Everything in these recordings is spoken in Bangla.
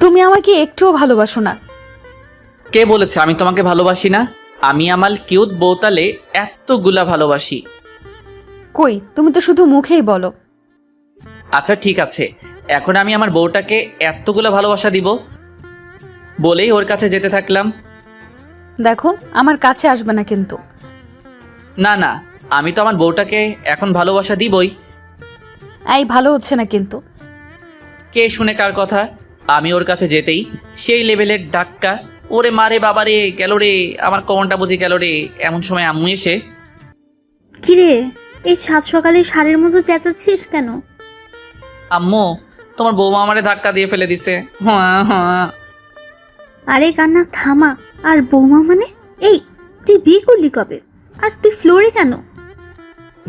তুমি আমাকে একটুও ভালোবাসো না। কে বলেছে আমি তোমাকে ভালোবাসি না? আমি আমার কিউট বউতালে এতগুলা ভালোবাসি। কই, তুমি তো শুধু মুখেই বলো। আচ্ছা ঠিক আছে, এখন আমি আমার বউটাকে এতগুলা ভালোবাসা দিব বলেই ওর কাছে যেতে থাকলাম। দেখো, আমার কাছে আসবে না কিন্তু। না না, আমি তো আমার বউটাকে এখন ভালোবাসা দিবই। এই ভালো হচ্ছে না কিন্তু। কে শুনে কার কথা? আমি ওর কাছে যেতেই সেই লেভেলের ধাক্কা, ওরে মারে বাবারে, গেল রে, আমার কোমরটা বুঝি গেল রে। এমন সময় আম্মু এসে, কিরে, এই সাত সকালে ষাঁড়ের মতো চেঁচাচ্ছিস কেন? আম্মু তোমার বৌমা আমারে ধাক্কা দিয়ে ফেলে দিছে। হ্যাঁ হ্যাঁ। আরে কান্না থামা। আর বৌমা মানে? এই, তুই বিয়ে করলি কবে? আর তুই ফ্লোরে কেন?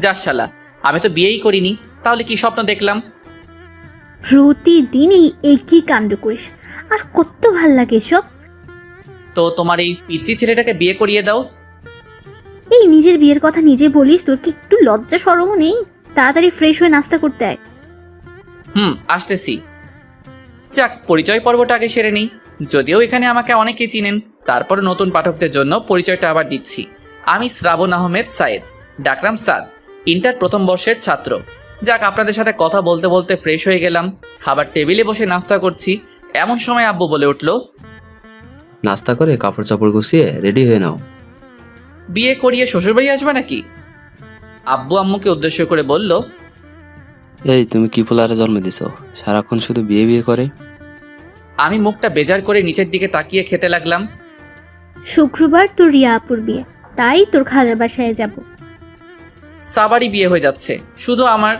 যাস শালা, আমি তো বিয়েই করিনি, তাহলে কি স্বপ্ন দেখলাম? প্রতিদিনই একই কাণ্ড করিস, আর কত ভাল লাগে এসব। তো তোমার এই পিচ্চি ছেলেটাকে বিয়ে করিয়ে দাও। এই নিজের বিয়ের কথা নিজে বলিস, তোর কি একটু লজ্জা শরমও নেই? তাড়াতাড়ি ফ্রেশ হয়ে নাস্তা করতে আয়। আসতেছি। যাক, পরিচয় পর্বটা আগে সেরে নিই। যদিও এখানে আমাকে অনেকেই চিনেন, তারপর নতুন পাঠকদের জন্য পরিচয়টা আবার দিচ্ছি। আমি শ্রাবণ আহমেদ সায়েদ, ডাকরাম সাদ, ইন্টার প্রথম বর্ষের ছাত্র। যাক, আপনাদের সাথে কথা বলতে বলতে ফ্রেশ হয়ে গেলাম, খাবার টেবিলে বসে নাস্তা করছি। এমন সময় আব্বু বলে উঠল, নাস্তা করে কাপড় চাপড় গুছিয়ে রেডি হয়ে নাও। বিয়ে করিয়ে শ্বশুরবাড়ি আসবে নাকি? আব্বু আম্মুকে উদ্দেশ্য করে বলল, এই তুমি কি পোলারে জন্ম দিছো, সারাক্ষণ শুধু বিয়ে বিয়ে করে। আমি মুখটা বেজার করে নিচের দিকে তাকিয়ে খেতে লাগলাম। শুক্রবার তোর রিয়া আপুর বিয়ে, তাই তোর খালার বাসায় যাব। সাবারই বিয়ে হয়ে যাচ্ছে শুধু আমার।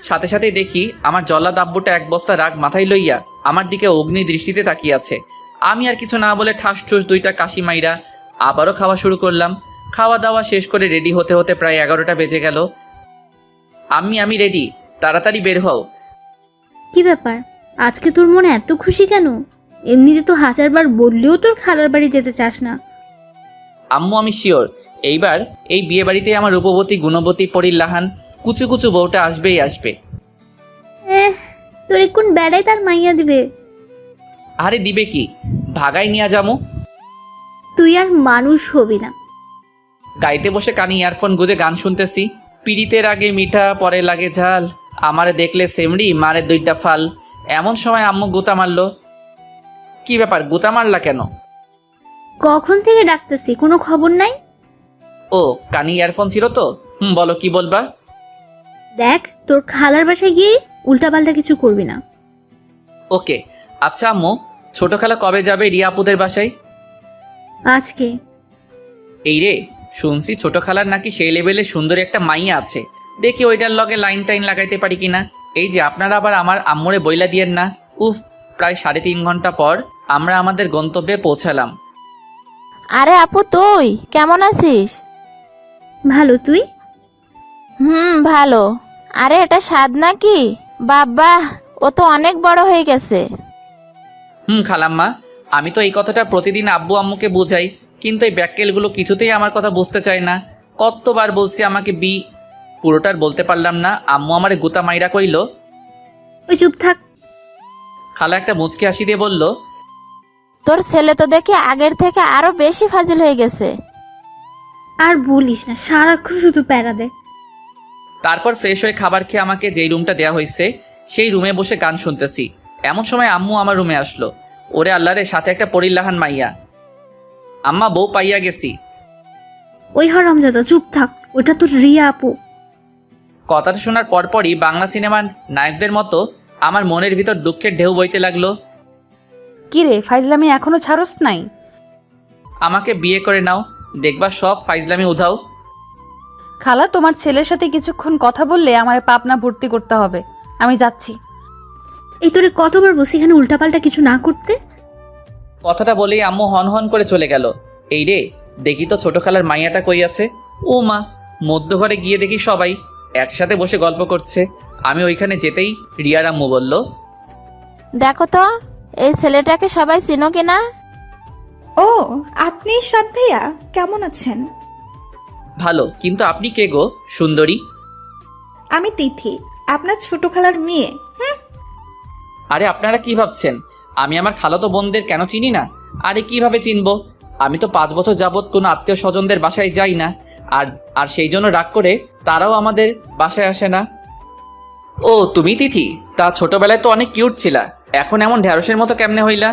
সাথে সাথেই দেখি আমার জল্লাদ আব্বুটা এক বস্তা রাগ মাথায় লইয়া আমার দিকে অগ্নি দৃষ্টিতে তাকিয়ে আছে। আমি আর কিছু না বলে ঠাস ঠুস দুইটা কাশি মাইরা আবারও খাওয়া শুরু করলাম। খাওয়া দাওয়া শেষ করে রেডি হতে হতে প্রায় 11টা বেজে গেল। আমি রেডি, তাড়াতাড়ি বের হও। কি ব্যাপার, আজকে তোর মনে এত খুশি কেন? এমনিতে তো হাজারবার বললেও তোর খালার বাড়ি যেতে চাস না। আম্মু আমি শিওর এইবার এই বিয়ে বাড়িতে আমার রূপবতী গুণবতী পরিল্লাহান কুচু কুচু বউটা আসবেই আসবে। তোর কোন বেড়াই তার মাইয়া দিবে? আরে দিবে কি, ভাগাই নিয়া যামু। তুই আর মানুষ হবি না। গাইতে বসে কানে ইয়ারফোন গুঁজে গান শুনতেছি। পিড়িতের আগে মিঠা পরে লাগে ঝাল, আমারে দেখলে সেমড়ি মারে দুইটা ফাল। এমন সময় আম্মু গুতা মারলো। কি ব্যাপার, গুতা মারলা কেন? কখন থেকে ডাকতেছি, কোনো খবর নাই? ও, কানে ইয়ারফোন ছিল তো। বলো কি বলবা। দেখ, তোর খালার বাসায় গিয়ে উল্টাপাল্টা কিছু করবি না। ওকে। আচ্ছা আম্মু, ছোট খালা কবে যাবে রিয়া আপুদের বাসায়? আজকে। এই রে, শুনছি ছোট খালার নাকি সেই লেভেলে সুন্দর একটা মাইয়া আছে। দেখি ওইটার লগে লাইন টাইন লাগাইতে পারি কিনা। এই যে আপনারা আবার আমার আম্মুরে বইলা দিয়েন না। উফ, প্রায় 3.5 ঘন্টা পর আমরা আমাদের গন্তব্যে পৌঁছালাম। আরে আপু, তুই কেমন আছিস? ভালো, তুই? ভালো। আরে এটা স্বাদ নাকি? বাবা, ও তো অনেক বড় হয়ে গেছে। খালাম্মা, আমি তো এই কথাটা প্রতিদিন আব্বু আম্মুকে বোঝাই, কিন্তু এই ব্যাক্কেলগুলো কিছুতেই আমার কথা বুঝতে চায় না। কতবার বলছি আমাকে পুরোটার বলতে পারলাম না। আম্মু আমারে গুতা মাইরা কইল। ওই চুপ থাক। খালা একটা মুচকি হাসি দিয়ে বলল, তোর ছেলে তো দেখি আগের থেকে আরো বেশি ফাজিল হয়ে গেছে। আর বলিস না, সারাক্ষণ শুধু প্যারা দেয়। তারপর ফ্রেশ হয়ে খাবার খেয়ে আমাকে যেই রুমটা দেওয়া হয়েছে সেই রুমে বসে গান শুনতেছি। এমন সময় আম্মু আমার রুমে আসলো। ওরে আল্লাহরে, সাথে একটা পরিল্লাহান মাইয়া। আম্মা, বউ পাইয়া গেছি। ওই হারামজাদা, চুপ থাক, ওটা তোর রিয়া আপু। কথাটা শোনার পরপরই বাংলা সিনেমার নায়কদের মতো আমার মনের ভিতর দুঃখের ঢেউ বইতে লাগলো। কি রে, ফাইজলামি এখনো ছাড়স নাই? আমাকে বিয়ে করে নাও, দেখবা সব ফাইজলামি উধাও। খালা, তোমার ছেলের সাথে কিছুক্ষণ কথা বললে আমার পাপনা ভর্তি করতে হবে। আমি যাচ্ছি। এই তোরে কতবার বলছি এখানে উল্টাপাল্টা কিছু না করতে। কথাটা বলেই আম্মু হন হন করে চলে গেল। এই রে, দেখি তো ছোট খালার মাইয়াটা কই আছে। ও মা, মধ্যঘরে গিয়ে দেখি সবাই একসাথে বসে গল্প করছে। আমি ওইখানে যেতেই রিয়ার আম্মু বলল, দেখো তো এই ছেলেটাকে সবাই চিনো কিনা। ও, আপনি সাদ ভাইয়া, কেমন আছেন? ভালো, কিন্তু আপনি কে গো সুন্দরী? আমি তিথি, আপনার ছোট খালার মেয়ে। আরে আপনারা কি ভাবছেন আমি আমার খালাতো বোনদের কেন চিনি না? আরে কিভাবে চিনবো? আমি তো 5 বছর যাবৎ কোনো আত্মীয় স্বজনদের বাসায় যাই না, আর আর সেই জন্য রাগ করে তারাও আমাদের বাসায় আসে না। ও তুমি তিথি? তা ছোটবেলায় তো অনেক কিউট ছিলা, এখন এমন ঢ্যাঁড়সের মতো কেমনে হইলা?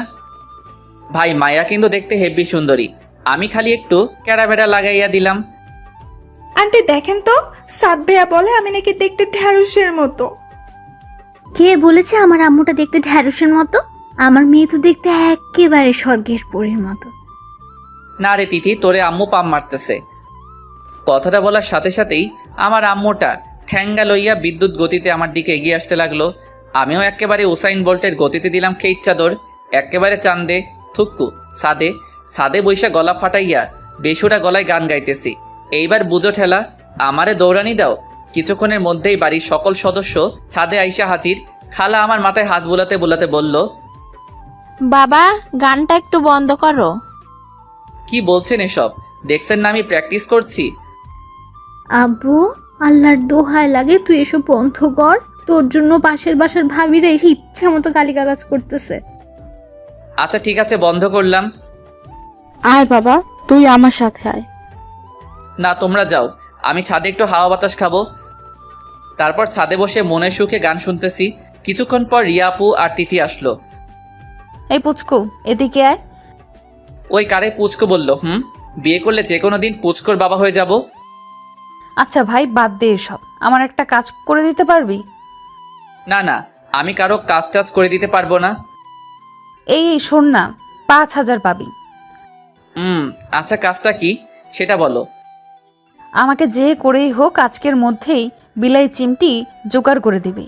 ভাই মায়া কিন্তু দেখতে হেব্বি সুন্দরী, আমি খালি একটু ক্যারাবেড়া লাগাইয়া দিলাম। আন্টি দেখেন তো, সাদ ভাইয়া বলে আমি নাকি দেখতে ঢ্যাঁড়সের মতো। কে বলেছে আমার আম্মুটা দেখতে ঢ্যাঁড়সের মতো? আমার মেয়ে তো দেখতে একেবারে স্বর্গের পরীর মতো। না রে তিথি, তোরে আম্মু পাম মারতেছে। কথাটা বলার সাথে সাথেই আমার আম্মুটা ঠ্যাঙ্গা লইয়া বিদ্যুৎ গতিতে আমার দিকে এগিয়ে আসতে লাগলো। আমিও একেবারে উসাইন বোল্টের গতিতে দিলাম খেইচ চাদর, একেবারে চান্দে থুক্কু সাদে সাদে বৈশা গলা ফাটাইয়া বেসুরা গলায় গান গাইতেছি। এইবার বুঝো ঠেলা, আমারে দৌড়ানি দাও। কিছুক্ষণের মধ্যেই বাড়ির সকল সদস্য ছাদে আইসা হাজির। খালা আমার মাথায় হাত বুলাতে বুলাতে বলল, বাবা, গানটা একটু বন্ধ করো। কি বলছেন এসব? দেখছেন না আমি প্র্যাকটিস করছি। আব্বু, আল্লাহর দোহাই লাগে তুই এসব বন্ধ কর। তোর জন্য পাশের বাসার ভাবিরা এসে ইচ্ছা মতো গালিগালাজ করতেছে। আচ্ছা ঠিক আছে, বন্ধ করলাম। আয় বাবা, তুই আমার সাথে আয়। না তোমরা যাও, আমি ছাদে একটু হাওয়া বাতাস খাবো। তারপর ছাদে বসে মনের সুখে গান শুনতেছি। কিছুক্ষণ পর রিয়া আপু আর তিথি আসলো। এই পুচকু, এদিকে আয়। ওই কারে পুচকো বলল? বিয়ে করলে যে কোনো দিন পুচকোর বাবা হয়ে যাব। আচ্ছা ভাই, বাদ দে এসব। আমার একটা কাজ করে দিতে পারবি? না না, আমি কারো কাজ টাজ করে দিতে পারবো না। এই শোন না, 5,000 পাবি। আচ্ছা কাজটা কি সেটা বলো। আমাকে যে করেই হোক আজকের মধ্যেই বিলাই চিমটি জোগাড় করে দিবি।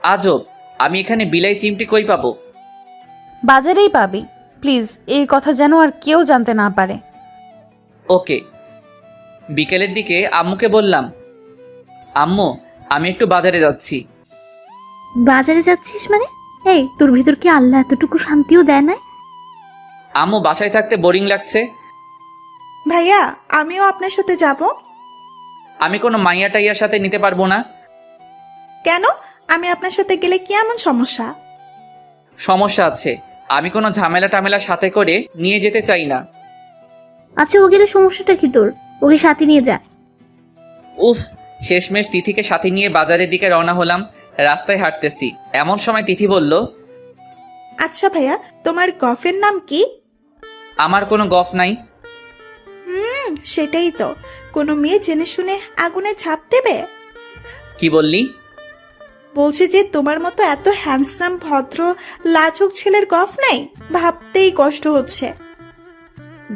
আজব, আমি এখানে বিলাই চিমটি কই পাবো? বাজারেই পাবি। প্লিজ, এই কথা যেন আর কেউ জানতে না পারে। ওকে। বিকেলের দিকে আম্মুকে বললাম, আম্মু আমি একটু বাজারে যাচ্ছি। বাজারে যাচ্ছিস মানে? এই, তোর ভিতর কি আল্লাহ এতটুকু শান্তিও দেয় না? আম্মু বাসায় থাকতে বোরিং লাগছে। ভাইয়া আমিও আপনার সাথে যাব। আমি কোনো মাইয়া টাইয়ার সাথে নিতে পারবো না। কেন? আমি আপনার সাথে গেলে কি এমন সমস্যা? সমস্যা আছে, আমি কোনো ঝামেলা টামেলা সাথে করে নিয়ে যেতে চাই না। আচ্ছা, ও গেলে সমস্যাটা কি তোর? ওকে সাথে নিয়ে যা। উফ, শেষমেশ তিথিকে সাথে নিয়ে বাজারের দিকে রওনা হলাম। রাস্তায় হাঁটতেছি, এমন সময় তিথি বলল, আচ্ছা ভাইয়া, তোমার গফের নাম কি? আমার কোনো গফ নাই। সেটাই তো, কোনো মেয়ে জেনে শুনে আগুনে ঝাঁপ দেবে? কি বললি? বলছে যে তোমার মতো এত হ্যান্ডসাম ভদ্র লাজুক ছেলের গফ নাই, ভাবতেই কষ্ট হচ্ছে।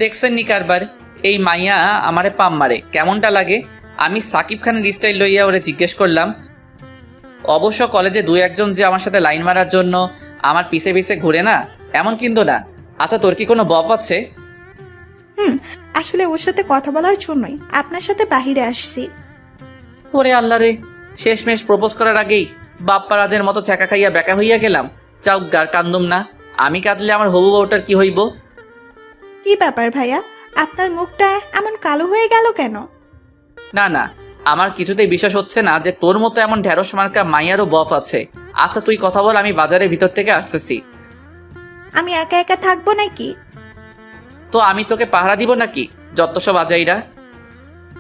দেখছেন নি কারবার, এই মাইয়া আমারে পাম মারে, কেমনটা লাগে? আমি সাকিব খানের স্টাইল লইয়া ওরে জিজ্ঞেস করলাম। অবশ্য কলেজে 2-1 যে আমার সাথে লাইন মারার জন্য আমার পিছে পিছে ঘুরে না, এমন কিন্তু না। আচ্ছা তোর কি কোনো বফ আছে? আসলে ওর সাথে কথা বলার জন্যই আপনার সাথে বাহিরে আসছি। ওরে আল্লাহ রে, শেষমেশ প্রপোজ করার আগেই বাপ্পা রাজের মতো ছ্যাঁকা খাইয়া বেকা হইয়া গেলাম। চাউগার কান্দুম না, আমি কাঁদলে আমার হবু বউটার কি হইব? কি ব্যাপার ভাইয়া, আপনার মুখটা এমন কালো হয়ে গেল কেন? না না, আমার কিছুতেই বিশ্বাস হচ্ছে না যে তোর মতো এমন ঢ্যাঁড়স মার্কা মাইয়ারও বফ আছে। আচ্ছা তুই কথা বল, আমি বাজারের ভিতর থেকে আসতেছি। আমি একা একা থাকবো নাকি? তো আমি তোকে পাহারা দিব নাকি যত সব আজাইরা?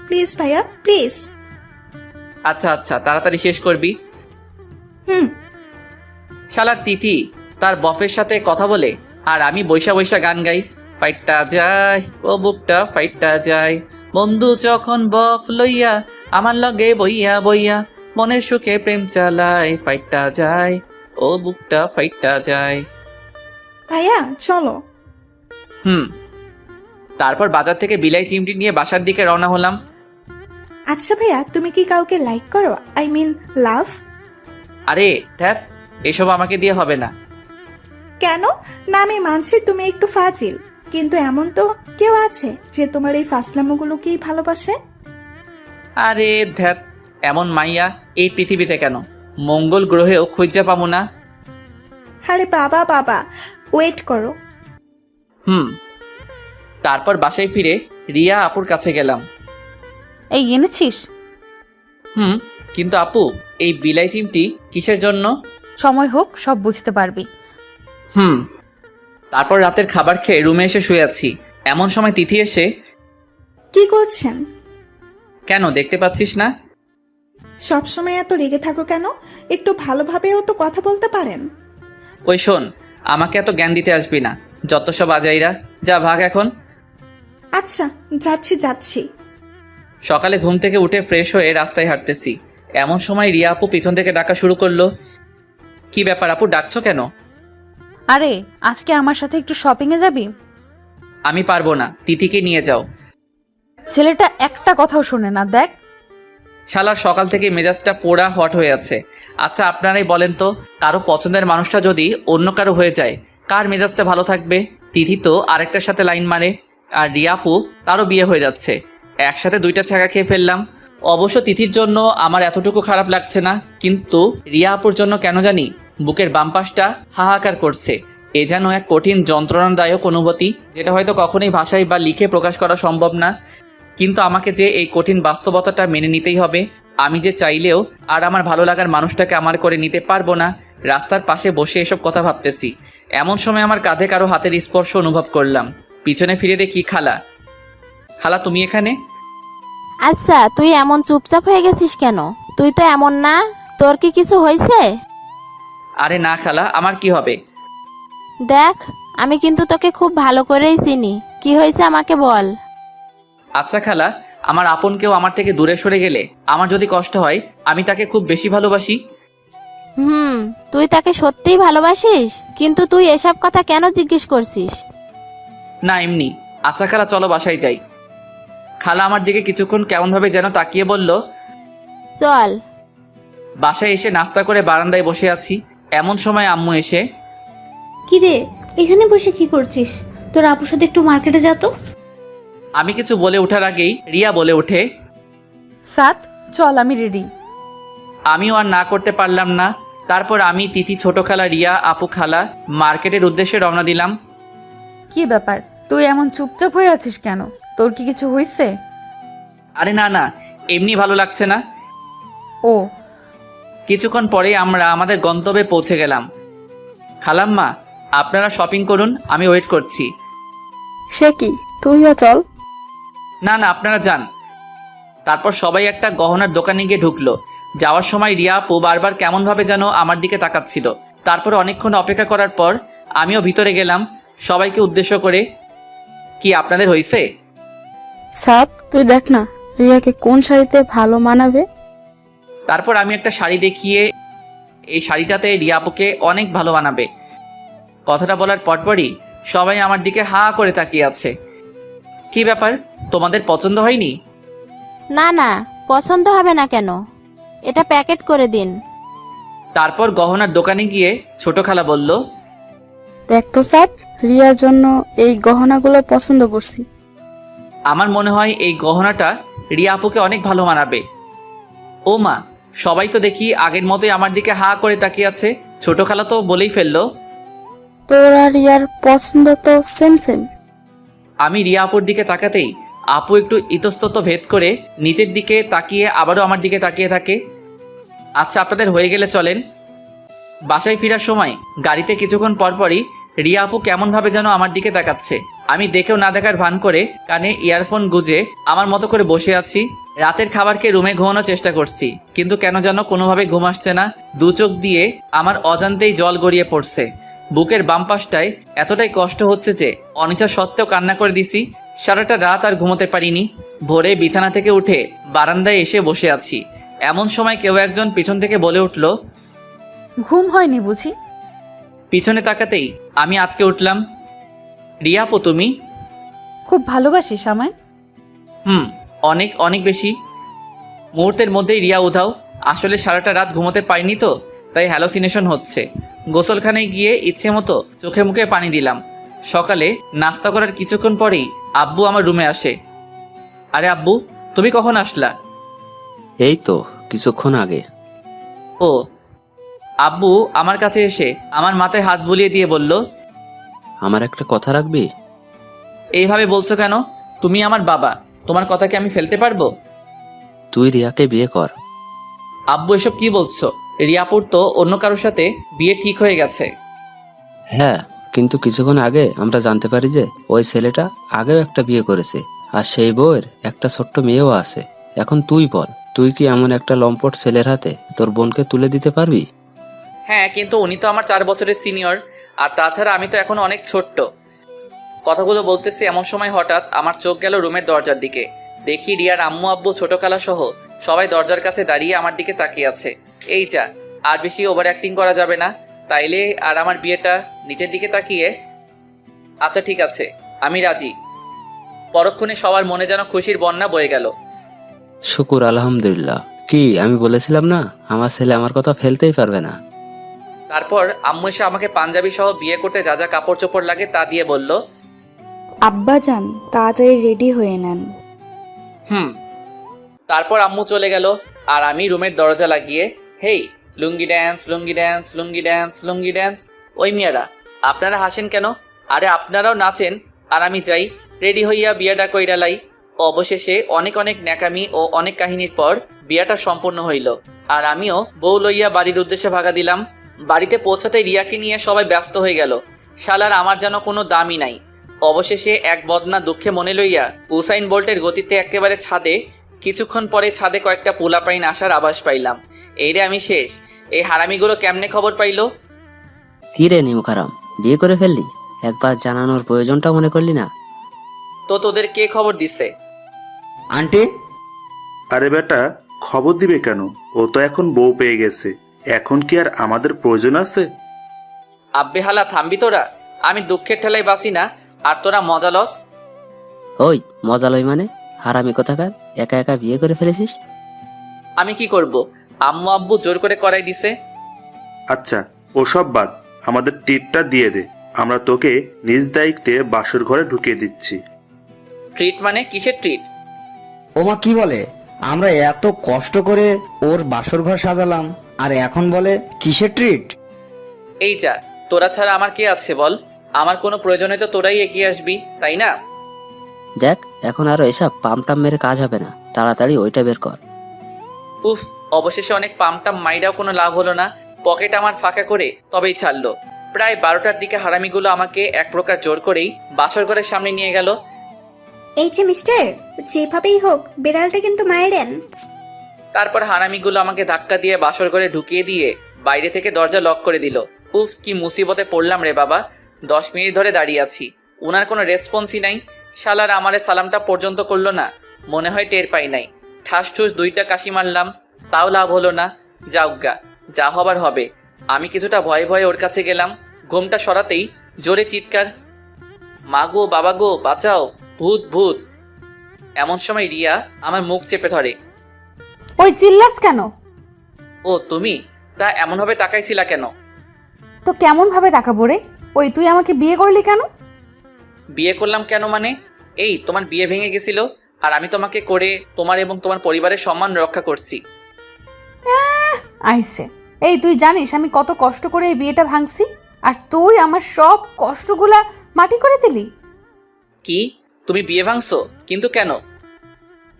প্লিজ ভাইয়া, প্লিজ। আচ্ছা আচ্ছা, তাড়াতাড়ি শেষ করবি। হুম। শালার তিথি তার বফের সাথে কথা বলে আর আমি বৈশা বৈশা গান গাই। ফাইটটা যায় ও বুকটা ফাইটটা যায়, বন্ধু যখন বফ লইয়া আমার লগে বইয়া বইয়া মনের সুখে প্রেম চালায়। ফাইটটা যায় ও বুকটা ফাইটটা যায়। ভাইয়া চলো। তারপর বাজার থেকে বিলাই চিমটি নিয়ে বাসার দিকে রওনা হলাম। আচ্ছা ভাইয়া, তুমি কি কাউকে লাইক করো? আই মিন লাভ? আরে ধ্যাত, এসব আমাকে দিয়ে হবে না। কেন? না আমি মানছি তুমি একটু ফাজিল, কিন্তু এমন তো কেউ আছে যে তোমার এই ফাসলামোগুলোকেই ভালোবাসে। আরে ধ্যাত, এমন মাইয়া এই পৃথিবীতে কেন, মঙ্গল গ্রহেও খুঁজা পাবো না। আরে বাবা বাবা, ওয়েট করো। তারপর বাসায় ফিরে রিয়া আপুর কাছে গেলাম। এই এনেছিস? কিন্তু আপু, এই বিলাই চিমটি কিসের জন্য? সময় হোক সব বুঝতে পারবি। তারপর রাতের খাবার খেয়ে রুমে এসে শুয়ে আছি। এমন সময় তিথি এসে, কি করছেন? কেন দেখতে পাচ্ছিস না? সবসময় এত রেগে থাকো কেন? একটু ভালোভাবেও তো কথা বলতে পারেন। ওই শোন, আমাকে এত জ্ঞান দিতে আসবি না, যত সব আজাইরা। যা ভাগ এখন। আচ্ছা, যাচ্ছি। সকালে ঘুম থেকে উঠে ফ্রেশ হয়ে রাস্তায় হাঁটতেছি। এমন সময় রিয়া আপু পিছন থেকে ডাকা শুরু করলো। কি ব্যাপার আপু, ডাকছো কেন? আরে আজকে আমার সাথে একটু শপিংয়ে যাবি? আমি পারবো না, তিথিকে নিয়ে যাও। ছেলেটা একটা কথাও শোনে না, দেখ। শালার সকাল থেকে মেজাজটা পোড়া হট হয়ে আছে। আচ্ছা আপনারাই বলেন তো, কারো পছন্দের মানুষটা যদি অন্য কারো হয়ে যায়, কার মেজাজটা ভালো থাকবে? তিথি তো আরেকটার সাথে লাইন মারে, আর রিয়া আপু তারও বিয়ে হয়ে যাচ্ছে। একসাথে দুইটা ছ্যাঁকা খেয়ে ফেললাম। অবশ্য তিথির জন্য আমার এতটুকু খারাপ লাগছে না, কিন্তু রিয়া আপুর জন্য কেন জানি বুকের বাম পাশটা হাহাকার করছে। এ যেন এক কঠিন যন্ত্রণাদায়ক অনুভূতি, যেটা হয়তো কখনোই ভাষায় বা লিখে প্রকাশ করা সম্ভব না। কিন্তু আমাকে যে এই কঠিন বাস্তবতাটা মেনে নিতেই হবে। আমি যে চাইলেও আর আমার ভালো লাগার মানুষটাকে আমার করে নিতে পারবো না। রাস্তার পাশে বসে এসব কথা ভাবতেছি, এমন সময় আমার কাঁধে কারো হাতের স্পর্শ অনুভব করলাম। পিছনে ফিরে দেখি খালা। খালা তুমি এখানে? আচ্ছা, তুই এমন চুপচাপ হয়ে গেছিস কেন? তুই তো এমন না, তোর কি কিছু হয়েছে? আরে না খালা, আমার কি হবে? দেখ, আমি কিন্তু তোকে খুব ভালো করেই চিনি। কি হয়েছে আমাকে বল। আচ্ছা খালা, আমার আপন কেউ আমার থেকে দূরে সরে গেলে আমার যদি কষ্ট হয়, আমি তাকে খুব বেশি ভালোবাসি। তুই তাকে সত্যিই ভালোবাসিস? কিন্তু তুই এসব কথা কেন জিজ্ঞেস করছিস? না এমনি। আচ্ছা খালা, চলো বাসায় যাই। খালা আমার দিকে কিছুক্ষণ কেমনভাবে যেন তাকিয়ে বলল। চল। বাসায় এসে নাস্তা করে বারান্দায় বসে আছি। এমন সময় আম্মু এসে, কি রে, এখানে বসে কি করছিস? তোর আপুর সাথে একটু মার্কেটে যা তো। আমি কিছু বলে ওঠার আগেই রিয়া বলে ওঠে। সাত, চল আমি রেডি। আমিও আর না করতে পারলাম না। তারপর আমি, তিথি, ছোট খালা, রিয়া আপু, খালা মার্কেটের উদ্দেশ্যে রওনা দিলাম। কি ব্যাপার, তুই এমন চুপচাপ হয়ে আছিস কেন? তোর কি কিছু হয়েছে? আরে না না, এমনি ভালো লাগছে না। ও, কিছুক্ষণ পরে আমরা আমাদের গন্তব্যে পৌঁছে গেলাম। খালাম্মা, আপনারা শপিং করুন, আমি ওয়েট করছি। সে কি, তুইও চল। না না, আপনারা যান। তারপর সবাই একটা গহনার দোকানে গিয়ে ঢুকলো। যাওয়ার সময় রিয়া আপু বারবার কেমনভাবে যেন আমার দিকে তাকাচ্ছিল। তারপর অনেকক্ষণ অপেক্ষা করার পর আমিও ভিতরে গেলাম সবাইকে উদ্দেশ্য করে। কি আপনাদের হয়েছে? সাত, তুই দেখ না রিয়াকে কোন শাড়িতে ভালো মানাবে। তারপর আমি একটা শাড়ি দেখিয়ে, এই শাড়িটাতে রিয়া আপুকে অনেক ভালো মানাবে। কথাটা বলার পরপরই সবাই আমার দিকে হা করে তাকিয়ে আছে। কি ব্যাপার, তোমাদের পছন্দ হয়নি? না না, পছন্দ হবে না কেন? এটা প্যাকেট করে দিন। তারপর গহনার দোকানে গিয়ে ছোট খালা বলল, দেখ তো সাত, রিয়ার জন্য এই গহনাগুলো পছন্দ করছি। আমার মনে হয় এই গহনাটা রিয়া আপুকে অনেক ভালো মানাবে। ও মা, সবাই তো দেখি আগের মতোই আমার দিকে হা করে তাকিয়ে আছে। ছোট খালা তো বলেই ফেললো। তোর আর রিয়ার পছন্দ তো সেম সেম। আমি রিয়া আপুর দিকে তাকাতেই আপু একটু ইতস্তত ভেদ করে নিচের দিকে তাকিয়ে আবারও আমার দিকে তাকিয়ে থাকে। আচ্ছা আপনাদের হয়ে গেলে চলেন। বাসায় ফেরার সময় গাড়িতে কিছুক্ষণ পরপরই রিয়া আপু কেমনভাবে যেন আমার দিকে তাকাচ্ছে। আমি দেখেও না দেখার ভান করে কানে ইয়ারফোন গুজে আমার মতো করে বসে আছি। রাতের খাবার খেয়ে রুমে ঘুমানোর চেষ্টা করছি, কিন্তু কেন যেন কোনোভাবে ঘুম আসছে না। দু চোখ দিয়ে আমার অজান্তেই জল গড়িয়ে পড়ছে। বুকের বাম পাশটায় এতটাই কষ্ট হচ্ছে যে অনিচ্ছা সত্ত্বেও কান্না করে দিছি। সারাটা রাত আর ঘুমোতে পারিনি। ভোরে বিছানা থেকে উঠে বারান্দায় এসে বসে আছি। এমন সময় কেউ একজন পিছন থেকে বলে উঠল, ঘুম হয়নি বুঝি? পিছনে তাকাতেই আমি আটকে উঠলাম। রিয়া আপু তুমি? খুব ভালোবাসিস আমায়? অনেক অনেক বেশি। মুহূর্তের মধ্যেই রিয়া উধাও। আসলে সারাটা রাত ঘুমোতে পারিনি তো, তাই হ্যালোসিনেশন হচ্ছে। গোসলখানায় গিয়ে ইচ্ছে মতো চোখে মুখে পানি দিলাম। সকালে নাস্তা করার কিছুক্ষণ পরেই আব্বু আমার রুমে আসে। আরে আব্বু, তুমি কখন আসলা? এই তো কিছুক্ষণ আগে। ও। আব্বু আমার কাছে এসে আমার মাথায় হাত বুলিয়ে দিয়ে বলল, আমার একটা কথা রাখবি? এইভাবে বলছো কেন? তুমি আমার বাবা, তোমার কথা কি আমি ফেলতে পারবো? তুই রিয়াকে বিয়ে কর। আব্বু এসব কি বলছো? রিয়াপুর তো অন্য কারোর সাথে বিয়ে ঠিক হয়ে গেছে। হ্যাঁ, কিন্তু কিছুক্ষণ আগে আমরা জানতে পারি যে ওই ছেলেটা আগেও একটা বিয়ে করেছে, আর সেই বউয়ের একটা ছোট্ট মেয়েও আছে। এখন তুই বল, তুই কি এমন একটা লম্পট ছেলের হাতে তোর বোনকে তুলে দিতে পারবি? হ্যাঁ, কিন্তু উনি তো আমার 4 বছরের সিনিয়র, আর তাছাড়া আমি তো এখন অনেক ছোট্ট। কথাগুলো বলতেছি এমন সময় হঠাৎ আমার চোখ গেল রুমের দরজার দিকে। দেখি রিয়ার আম্মু আব্বু ছোট খালা সহ সবাই দরজার কাছে দাঁড়িয়ে আমার দিকে তাকিয়ে আছে। এই যা, আর বেশি ওভার অ্যাক্টিং করা যাবে না, তাইলে আর আমার বিয়েটা নিচের দিকে তাকিয়ে। আচ্ছা ঠিক আছে, আমি রাজি। পরক্ষণে সবার মনে যেন খুশির বন্যা বয়ে গেল। শুকুর আলহামদুলিল্লাহ। কি আমি বলেছিলাম না, আমার ছেলে আমার কথা ফেলতেই পারবে না। তারপর আম্মু এসে আমাকে পাঞ্জাবি সহ বিয়ে করতে যা যা কাপড় চোপড় লাগে তা দিয়ে বলল, আব্বাজান তাড়াতাড়ি রেডি হয়ে নেন। তারপর আম্মু চলে গেল, আর আমি রুমের দরজা লাগিয়ে, হেই লুঙ্গি ড্যান্স, লুঙ্গি ড্যান্স, লুঙ্গি ড্যান্স, লুঙ্গি ড্যান্স। ওই মিয়ারা, আপনারা হাসেন কেন? আরে আপনারাও নাচেন, আর আমি যাই রেডি হইয়া বিয়াটা কইরা লাই। অবশেষে অনেক অনেক ন্যাকামি ও অনেক কাহিনীর পর বিয়াটা সম্পূর্ণ হইল, আর আমিও বউ লইয়া বাড়ির উদ্দেশ্যে ভাগা দিলাম। বাড়িতে পৌঁছাতে রিয়াকে নিয়ে সবাই ব্যস্ত হয়ে গেল। শালার আমার যেন কোনো দামই নাই। অবশেষে এক বদনা দুঃখে মনে লইয়া উসাইন বোল্টের গতিতে একেবারে ছাদে, কিছুক্ষণ পরে ছাদে কয়েকটা পোলাপাইন আসার আভাস পাইলাম। এইরে আমি শেষ। এই হারামিগুলো কেমনে খবর পাইলো? কি রে নিমুখারাম, বিয়ে করে ফেললি? একবার জানানোর প্রয়োজনটা মনে করলি না? তো তোদের কে খবর দিছে? আন্টি, আরে বেটা, খবর দিবে কেন? ও তো এখন বউ পেয়ে গেছে, এখন কি আর আমাদের প্রয়োজন আছে? আব্বে হালা থামবি তোরা। আমি দুঃখের ঠেলায় বাসি না, আর তোরা মজা লস। ওই মজা লই মানে? হারামি কোথাকার, একা একা বিয়ে করে ফেলেছিস? আমি কি করব? আম্মু আব্বু জোর করে করাই দিছে। আচ্ছা ওসব বাদ, আমাদের ট্রিটটা দিয়ে দে, আমরা তোকে নিজ দায়িত্বে বাসর ঘরে ঢুকিয়ে দিচ্ছি। ট্রিট মানে কিসের ট্রিট? ওমা কি বলে? আমরা এত কষ্ট করে ওর বাসর ঘর সাজালাম, আর এখন বলে কিসের ট্রিট? এই যা, তোরা ছাড়া আমার কে আছে বল? আমার কোনো প্রয়োজনে তো তোরাই এগিয়ে আসবি, তাই না? দেখ, এখন আরো এসব পামটাম মেরে কাজ হবে না, তাড়াতাড়ি ওইটা বের কর। উফ, অবশেষে অনেক পামটাম মাইরাও কোনো লাভ হলো না। পকেট আমার ফাঁকা করে তবেই ছাড়লো। প্রায় 12টার দিকে হারামিগুলো আমাকে এক প্রকার জোর করেই বাসর ঘরের সামনে নিয়ে গেল। এই যে মিস্টার, যেভাবেই হোক বিড়ালটা কিন্তু মায়েরেন। তারপর হারামিগুলো আমাকে ধাক্কা দিয়ে বাসর ঘরে ঢুকিয়ে দিয়ে বাইরে থেকে দরজা লক করে দিল। উফ, কি মুসিবতে পড়লাম রে বাবা। 10 মিনিট ধরে দাঁড়িয়ে আছি, ওনার কোনো রেসপন্সই নাই। শালার আমারে সালামটা পর্যন্ত করলো না, মনে হয় টের পাই নাই। ঠাস ঠুস 2টা কাশি মারলাম, তাও লাভ হলো না। যাউগা, যা হবার হবে। আমি কিছুটা ভয়ে ভয়ে ওর কাছে গেলাম। ঘুমটা সরাতেই জোরে চিৎকার, মা গো বাবা গো বাঁচাও, ভূত ভূত। এমন সময় রিয়া আমার মুখ চেপে ধরে। ওই চিল্লাস কেন? ও তুমি? তা এমনভাবে তাকাইছিলা কেন? তো কেমন ভাবে তাকাবো রে? ওই তুই আমাকে বিয়ে করলি কেন? বিয়ে করলাম কেন মানে? এই তোমার বিয়ে ভেঙে গেছিল, আর আমি তোমাকে করে তোমার এবং তোমার পরিবারের সম্মান রক্ষা করছি। আইসে, এই তুই জানিস আমি কত কষ্ট করে এই বিয়েটা ভাঙছি, আর তুই আমার সব কষ্টগুলা মাটি করে দিলি। কি? তুমি বিয়ে ভাঙছো? কিন্তু কেন?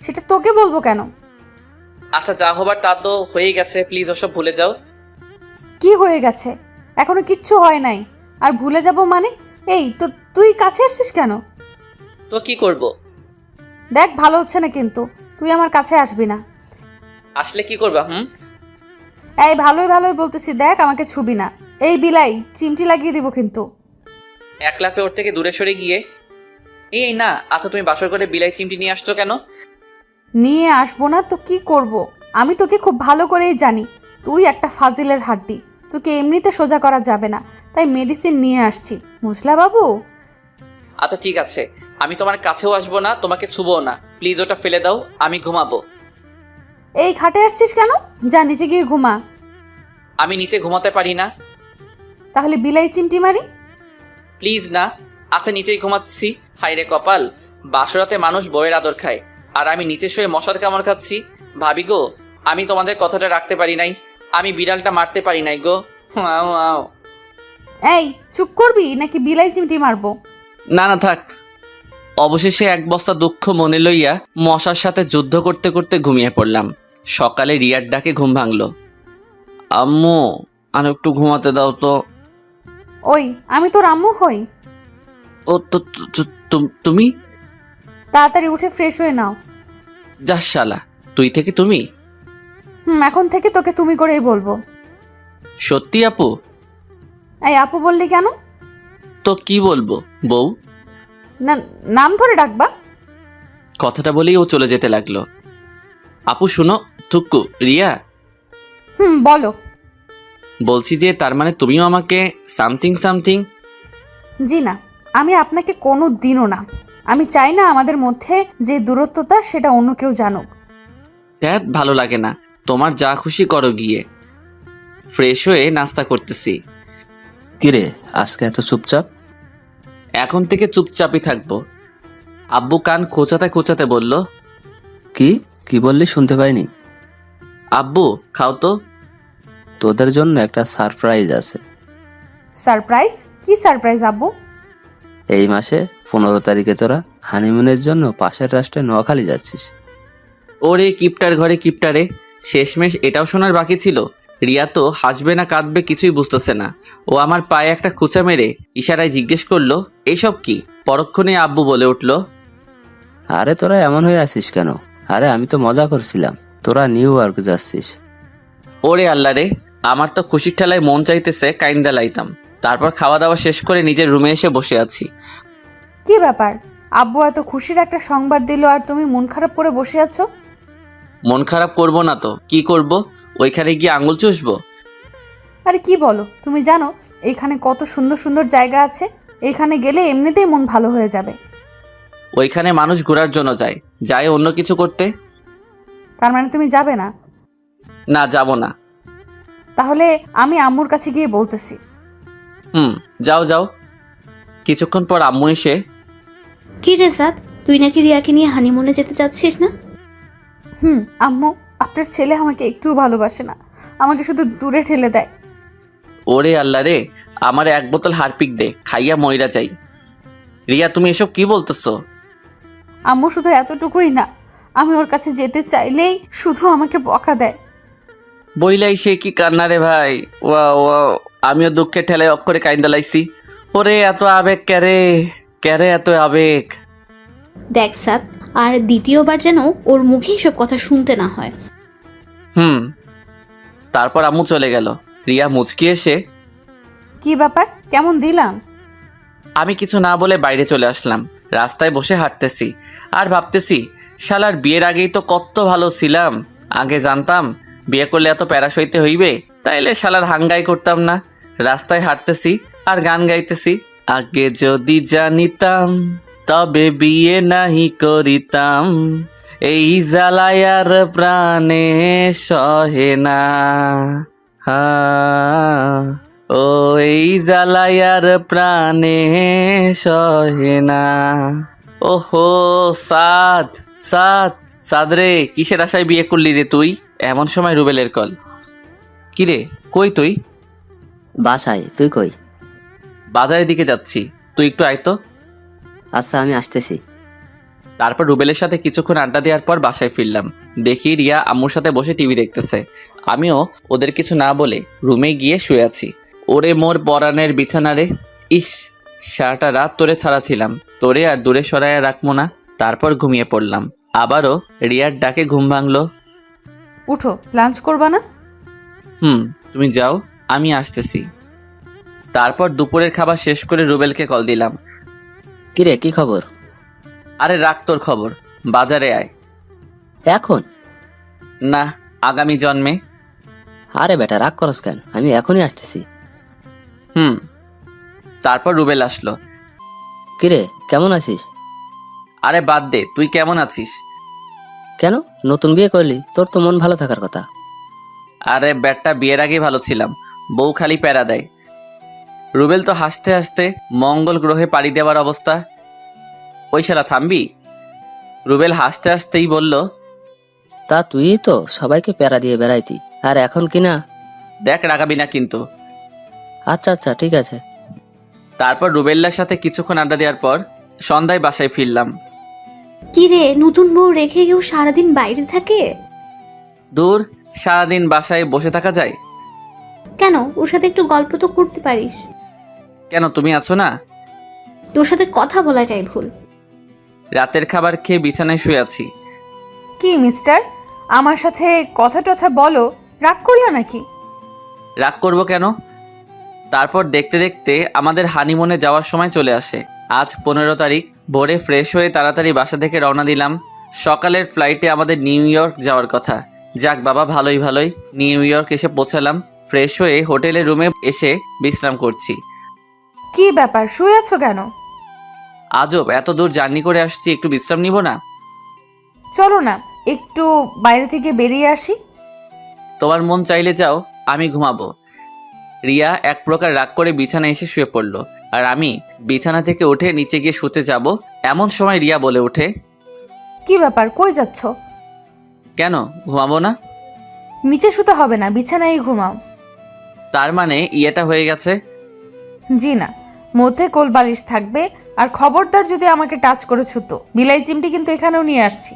সেটা তোকে বলবো কেন? আচ্ছা, যা হবার তা তো হয়ে গেছে, প্লিজ ওসব ভুলে যাও। কি হয়ে গেছে? এখনো কিচ্ছু হয় নাই, আর ভুলে যাব মানে? এই তো তুই কাছে আসছিস কেন? তো কি করব? দেখ, ভালো হচ্ছে না কিন্তু, তুই আমার কাছে আসবি না। আসলে কি করবা? এই ভালোই ভালোই বলতেছি, দেখ আমাকে ছুবি না। এই বিলাই চিমটি লাগিয়ে দিব কিন্তু। এক লাফে ওর থেকে দূরে সরে গিয়ে, এই না। আচ্ছা, তুমি বাসর করে বিলাই চিমটি নিয়ে আসছো কেন? নিয়ে আসবো না তো কি করব? আমি তোকে খুব ভালো করেই জানি, তুই একটা ফাজিলের হাড্ডি। তোকে এমনিতে সোজা করা যাবে না, তাই মেডিসিন নিয়ে আসছি, বুঝলা বাবু? আচ্ছা ঠিক আছে, আমি তোমার কাছেও আসবো না, তোমাকে ছুবো না। প্লিজ ওটা ফেলে দাও, আমি ঘুমাবো। এই খাটে আসছিস কেন? যা নিচে গিয়ে ঘুমা। আমি নিচে ঘুমাতে পারি না। তাহলে বিলাই চিমটি মারি? প্লিজ না। আচ্ছা, নিচেই ঘুমাচ্ছি। হাইরে কপাল, বাসরাতে মানুষ বউয়ের আদর খায়, আর আমি নিচে শুয়ে মশার কামড় খাচ্ছি। ভাবি গো, আমি তোমাদের কথাটা রাখতে পারি নাই, আমি বিড়ালটা মারতে পারি নাই গো। আও আও। এই চুপ করবি নাকি বিলাই চিমটি মারবো? না না থাক। অবশেষে এক বস্তা দুঃখ মনে লইয়া মশার সাথে যুদ্ধ করতে করতে ঘুমিয়ে পড়লাম। সকালে রিয়ার ডাকে ঘুম ভাঙলো। আম্মু, আর একটু ঘুমাতে দাও তো। ওই আমি তোর আম্মু হই। ও তো তুমি? তাড়াতাড়ি উঠে ফ্রেশ হয়ে নাও। যা শালা, তুই থেকে তুমি? এখন থেকে তোকে তুমি করেই বলবো। সত্যি আপু? এই আপু বললি কেন? তো কি বলবো বউ? না, নাম ধরে ডাকবা। কথাটা বলেই ও চলে যেতে লাগলো। আপু শুনো, থুক্কু, রিয়া, বলো। বলছি যে তার মানে তুমিও আমাকে সামথিং সামথিং? জি না, আমি আপনাকে কোনো দিনও না। আমি চাই না আমাদের মধ্যে যে দূরত্বতা সেটা অন্য কেউ জানুক। ধ্যাত, ভালো লাগে না। তোমার যা খুশি করো গিয়ে। ফ্রেশ হয়ে নাস্তা করতেছি। কিরে আজকে এত চুপচাপ? এখন থেকে চুপচাপই থাকবো। আব্বু কান খোঁচাতে খোঁচাতে বলল, কি কি বললি শুনতে পাইনি। আব্বু খাও তো। তোদের জন্য একটা সারপ্রাইজ আছে। সারপ্রাইজ? কি সারপ্রাইজ আব্বু? এই মাসে 15 তারিখে তোরা হানিমুনের জন্য পাশের রাষ্ট্রে নোয়াখালী যাচ্ছিস। ওরে কিপটার ঘরে কিপটারে, শেষমেশ এটাও শোনার বাকি ছিল। রিয়া তো হাসবে না কাঁদবে কিছুই বুঝতেছে না। ও আমার পায়ে একটা খুঁচা মেরে ইশারায় জিজ্ঞেস করলো, এইসব কি? পরক্ষণে আব্বু বলে উঠল, আরে তোরা এমন হয়ে আছিস কেন? আরে আমি তো মজা করছিলাম, তোরা নিউ ইয়র্ক যাচ্ছিস। ওরে আল্লাহ রে, আমার তো খুশির ঠেলায় মন চাইতেছে কাইন্দা লাইতাম। তারপর খাওয়া দাওয়া শেষ করে নিজের রুমে এসে বসে আছি। কি ব্যাপার? আব্বু এত খুশির একটা সংবাদ দিল আর তুমি মন খারাপ করে বসে আছো? মন খারাপ করব না তো কি করব? ওইখানে গিয়ে আঙুল চুষবো? আরে কি বলো? তুমি জানো এখানে কত সুন্দর সুন্দর জায়গা আছে? এখানে গেলে এমনিতেই মন ভালো হয়ে যাবে। ওইখানে মানুষ ঘোরার জন্য যায়, যায় অন্য কিছু করতে। তার মানে তুমি যাবে না? না, যাব না। তাহলে আমি আম্মুর কাছে গিয়ে বলতেছি। যাও যাও। কিছুক্ষণ পর আম্মু এসে, কি রে সাদ, তুই নাকি রিয়াকে নিয়ে হানিমুনে যেতে চাচ্ছিস না? আম্মু, আপনার ছেলে আমাকে একটুও ভালোবাসে না, আমাকে শুধু দূরে ঠেলে দেয়। ওরে আল্লাহ রে, আমার 1 বোতল হারপিক দে, খাইয়া মইরা যাই। রিয়া তুমি এসব কি বলতেছো? আম্মু শুধু এতটুকুই না, আমি ওর কাছে যেতে চাইলেই শুধু আমাকে বকা দেয়। বইলাই সে কি কান্না রে ভাই। ওয়া ওয়া, আমিও দুঃখের ঠেলায় অক্ষরে কাইন্দা লাইছি। ওরে এত আবেগ ক্যারে, ক্যারে এত আবেগ। দেখ সাদ, আর দ্বিতীয়বার যেন ওর মুখে এসব কথা শুনতে না হয়। তারপর আম্মু চলে গেল। রিয়া মুচকি এসে, কি ব্যাপার, কেমন দিলাম? আমি কিছু না বলে বাইরে চলে আসলাম। রাস্তায় বসে হাঁটতেছি আর ভাবতেছি, শালার বিয়ের আগেই তো কত ভালো ছিলাম। আগে জানতাম বিয়ে করলে এত প্যারা সইতে হইবে, তাইলে শালার হাঙ্গাই করতাম না। রাস্তায় হাঁটতেছি আর গান গাইতেছি, আগে যদি জানিতাম তবে বিয়ে নাহি করিতাম, এই জ্বালায়ার প্রাণে সহে না। ও এই জ্বালায়ার প্রাণে সহে না। ওহো সাদ, সাদ, সাদ রে, কিসের আশায় বিয়ে করলি রে তুই? এমন সময় রুবেলের কল। কিরে কই তুই? বাসায়, তুই কই? বাজারের দিকে যাচ্ছি, তুই একটু আয় তো। আচ্ছা আমি আসতেছি। তারপর রুবেলের সাথে কিছুক্ষণ আড্ডা দেওয়ার পর বাসায় ফিরলাম। দেখি রিয়া আম্মুর সাথে বসে টিভি দেখতেছে। আমিও ওদের কিছু না বলে রুমে গিয়ে শুয়ে আছি। ওরে মোর পরাণের বিছানা রে, ইস সারাটা রাত তোরে ছাড়া ছিলাম, তোরে আর দূরে সরাইয়া রাখবো না। তারপর ঘুমিয়ে পড়লাম। আবারও রিয়ার ডাকে ঘুম ভাঙলো। উঠো, লাঞ্চ করবা না? তুমি যাও, আমি আসতেছি। তারপর দুপুরের খাবার শেষ করে রুবেলকে কল দিলাম। কিরে কি খবর? আরে রাখ তোর খবর, বাজারে আয়। এখন? না, আগামী জন্মে। আরে বেটা রাগ করস কেন, আমি এখনই আসতেছি। তারপর রুবেল আসলো। কিরে কেমন আছিস? আরে বাদ দে, তুই কেমন আছিস? কেন, নতুন বিয়ে করলি, তোর তো মন ভালো থাকার কথা। আরে ব্যাটটা বিয়ের আগেই ভালো ছিলাম, বউ খালি প্যারা দেয়। রুবেল তো হাসতে হাসতে মঙ্গল গ্রহে পাড়ি দেওয়ার অবস্থা। ওই শালা থামবি? রুবেল হাসতে হাসতেই বলল, তা তুই তো সবাইকে প্যারা দিয়ে বেড়াইতি, আর এখন কিনা? দেখ রাগাবি না কিন্তু। আচ্ছা আচ্ছা ঠিক আছে। তারপর রুবেল্লার সাথে কিছুক্ষণ আড্ডা দেওয়ার পর সন্ধ্যায় বাসায় ফিরলাম। কি রে, নতুন বউ রেখে কেউ সারাদিন বাইরে থাকে? দূর, সারাদিন বাসায় বসে থাকা যায়? কেন, ওর সাথে একটু গল্প তো করতে পারিস। কেন তুমি আছো না? তোর সাথে কথা বলাটাই ভুল। রাতের খাবার খেয়ে বিছানায় শুয়ে আছি। কি মিস্টার, আমার সাথে কথা টথা বলো, রাগ করলো নাকি? রাগ করবো কেন? তারপর দেখতে দেখতে আমাদের হানিমুনে যাওয়ার সময় চলে আসে। আজ 15 তারিখ। ভোরে ফ্রেশ হয়ে তাড়াতাড়ি বাসা থেকে রওনা দিলাম। সকালের ফ্লাইটে আমাদের নিউ ইয়র্ক যাওয়ার কথা। যাক বাবা, ভালোই ভালোই নিউ ইয়র্ক এসে পৌঁছালাম। ফ্রেশ হয়ে হোটেলের রুমে এসে বিশ্রাম করছি। কি ব্যাপার, শুয়ে আছো কেন? আজব, এত দূর জার্নি করে আসছি, একটু বিশ্রাম নিব না? চলো না একটু বাইরে থেকে বেরিয়ে আসি। তোমার মন চাইলে যাও, আমি ঘুমাবো। রিয়া এক প্রকার রাগ করে বিছানায় এসে শুয়ে পড়ল, আর আমি বিছানা থেকে উঠে নিচে গিয়ে শুতে যাব। এমন সময় রিয়া বলে ওঠে, কি ব্যাপার, কই যাচ্ছ? কেন ঘুমাবো না? নিচে শুতে হবে না, বিছানায় ঘুমাও। তার মানে ইয়েটা হয়ে গেছে? জি না, মধ্যে কোল বালিশ থাকবে। আর খবরদার যদি আমাকে টাচ করেছো তো বিলাই চিমটি কিন্তু এখানেও নিয়ে আসছি।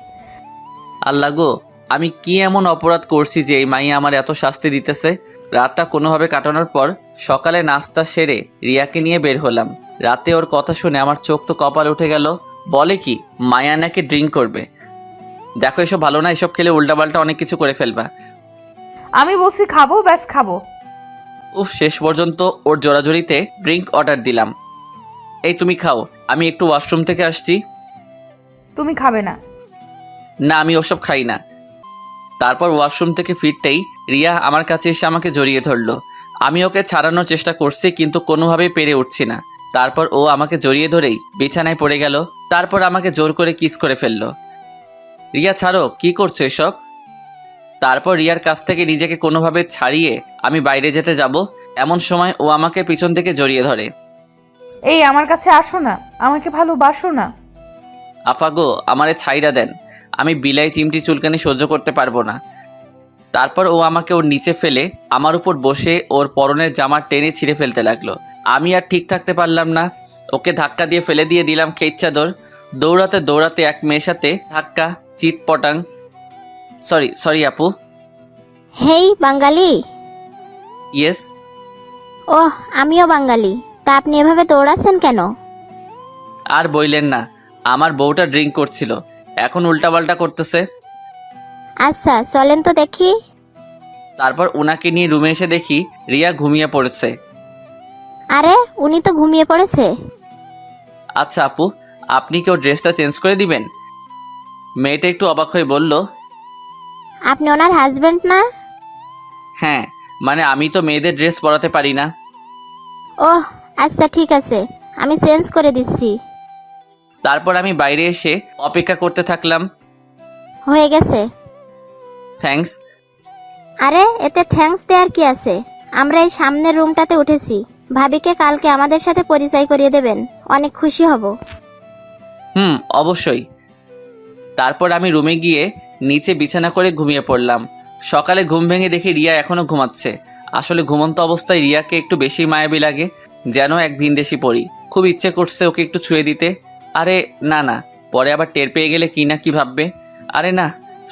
আল্লাহ গো, আমি কি এমন অপরাধ করছি যে এই মাইয়া আমার এত শাস্তি দিতেছে? রাতটা কোনোভাবে কাটানোর পর সকালে নাস্তা সেরে রিয়াকে নিয়ে বের হলাম। রাতে ওর কথা শুনে আমার চোখ তো কপাল উঠে গেল। বলে কি মায়া নাকি ড্রিঙ্ক করবে। দেখো এসব ভালো না, এসব খেলে উল্টাপাল্টা অনেক কিছু করে ফেলবা। আমি বলছি খাবো, ব্যাস খাবো। উফ, শেষ পর্যন্ত ওর জোরাজোরিতে ড্রিঙ্ক অর্ডার দিলাম। এই তুমি খাও, আমি একটু ওয়াশরুম থেকে আসছি। তুমি খাবে না? না, আমি ওসব খাই না। তারপর ওয়াশরুম থেকে ফিরতেই রিয়া আমার কাছে এসে আমাকে জড়িয়ে ধরলো। আমি ওকে ছাড়ানোর চেষ্টা করছি, কিন্তু কোনোভাবেই পেরে উঠছি না। তারপর ও আমাকে জড়িয়ে ধরেই বিছানায় পড়ে গেল। তারপর আমাকে জোর করে কিস করে ফেললো। রিয়া ছাড়ো, কি করছো এসব? তারপর রিয়ার কাছ থেকে নিজেকে কোনোভাবে ছাড়িয়ে আমি বাইরে যেতে যাব, এমন সময় ও আমাকে পিছন থেকে জড়িয়ে ধরে। এই আমার কাছে আসো না, আমাকে ভালোবাসো না। আফাগো, আমারে ছাইড়া দেন, আমি বিলাই চিমটি চুলকানি সহ্য করতে পারবো না। তারপর ও আমাকে ওর নিচে ফেলে আমার উপর বসে ওর পরনের জামা টেনে ছিঁড়ে ফেলতে লাগলো। আমি আর ঠিক থাকতে পারলাম না, ওকে ধাক্কা দিয়ে ফেলে দিয়ে দিলাম খেইচ্ছা দৌড়। দৌড়াতে দৌড়াতে এক মেয়ের সাথে ধাক্কা, চিৎ পটাং। সরি আপু। হেই বাঙালি। ইয়েস। ওহ, আমিও বাঙালি। তা আপনি এভাবে দৌড়াচ্ছেন কেন? আর বইলেন না, আমার বউটা ড্রিঙ্ক করছিল, এখন উল্টাপাল্টা করতেছে। আচ্ছা চলেন তো দেখি। তারপর ওনাকে নিয়ে রুমে এসে দেখি রিয়া ঘুমিয়ে পড়েছে। আরে উনি তো ঘুমিয়ে পড়েছে। আচ্ছা আপু, আপনি কি ওর ড্রেসটা চেঞ্জ করে দিবেন? মেয়েটা একটু অবাক হয়ে বলল, আপনি ওনার হাজবেন্ড না? হ্যাঁ, মানে আমি তো মেয়েদের ড্রেস পরাতে পারি না। ওহ আচ্ছা ঠিক আছে, আমি চেঞ্জ করে দিচ্ছি। তারপর আমি বাইরে এসে অপেক্ষা করতে থাকলাম। হয়ে গেছে। থ্যাঙ্কস। আরে এতে থ্যাঙ্কস দেওয়ার কি আছে? আমরা এই সামনের রুমটাতে উঠেছি। ভাবিকে কালকে আমাদের সাথে পরিচয় করিয়ে দেবেন, অনেক খুশি হব। অবশ্যই। তারপর আমি রুমে গিয়ে নিচে বিছানা করে ঘুমিয়ে পড়লাম। সকালে ঘুম ভেঙে দেখি রিয়া এখনো ঘুমাচ্ছে। আসলে ঘুমন্ত অবস্থায় রিয়াকে একটু বেশি মায়াবী লাগে, যেন এক ভিনদেশি পড়ি। খুব ইচ্ছে করছে ওকে একটু ছুঁয়ে দিতে। আরে না, পরে আবার টের পেয়ে গেলে কি না কি ভাববে। আরে না,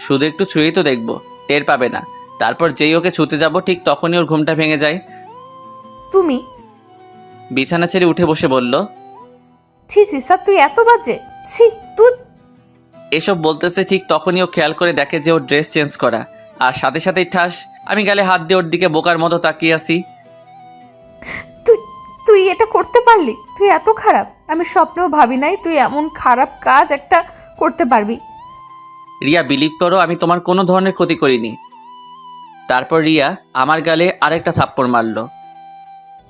শুধু একটু ছুঁয়েই তো দেখবো, টের পাবে না। তারপর যেই ওকে ছুঁতে যাব ঠিক তখনই ওর ঘুমটা ভেঙে যায়। তুমি? বিছানা ছেড়ে উঠে বসে বলল, ছি ছি স্যার, তুই এত বাজে, ছি তুই। এসব বলতেছে ঠিক তখনই ও খেয়াল করে দেখে যে ওর ড্রেস চেঞ্জ করা, আর সাথে সাথেই ঠাস। আমি গালে হাত দিয়ে ওর দিকে বোকার মতো তাকিয়ে আছি। তুই এটা করতে পারলি? তুই এত খারাপ, আমি স্বপ্নেও ভাবি নাই তুই এমন খারাপ কাজ একটা করতে পারবি। রিয়া, বিলিভ করো আমি তোমার কোনো ধরনের ক্ষতি করিনি। তারপর রিয়া আমার গালে আরেকটা থাপ্পড় মারলো।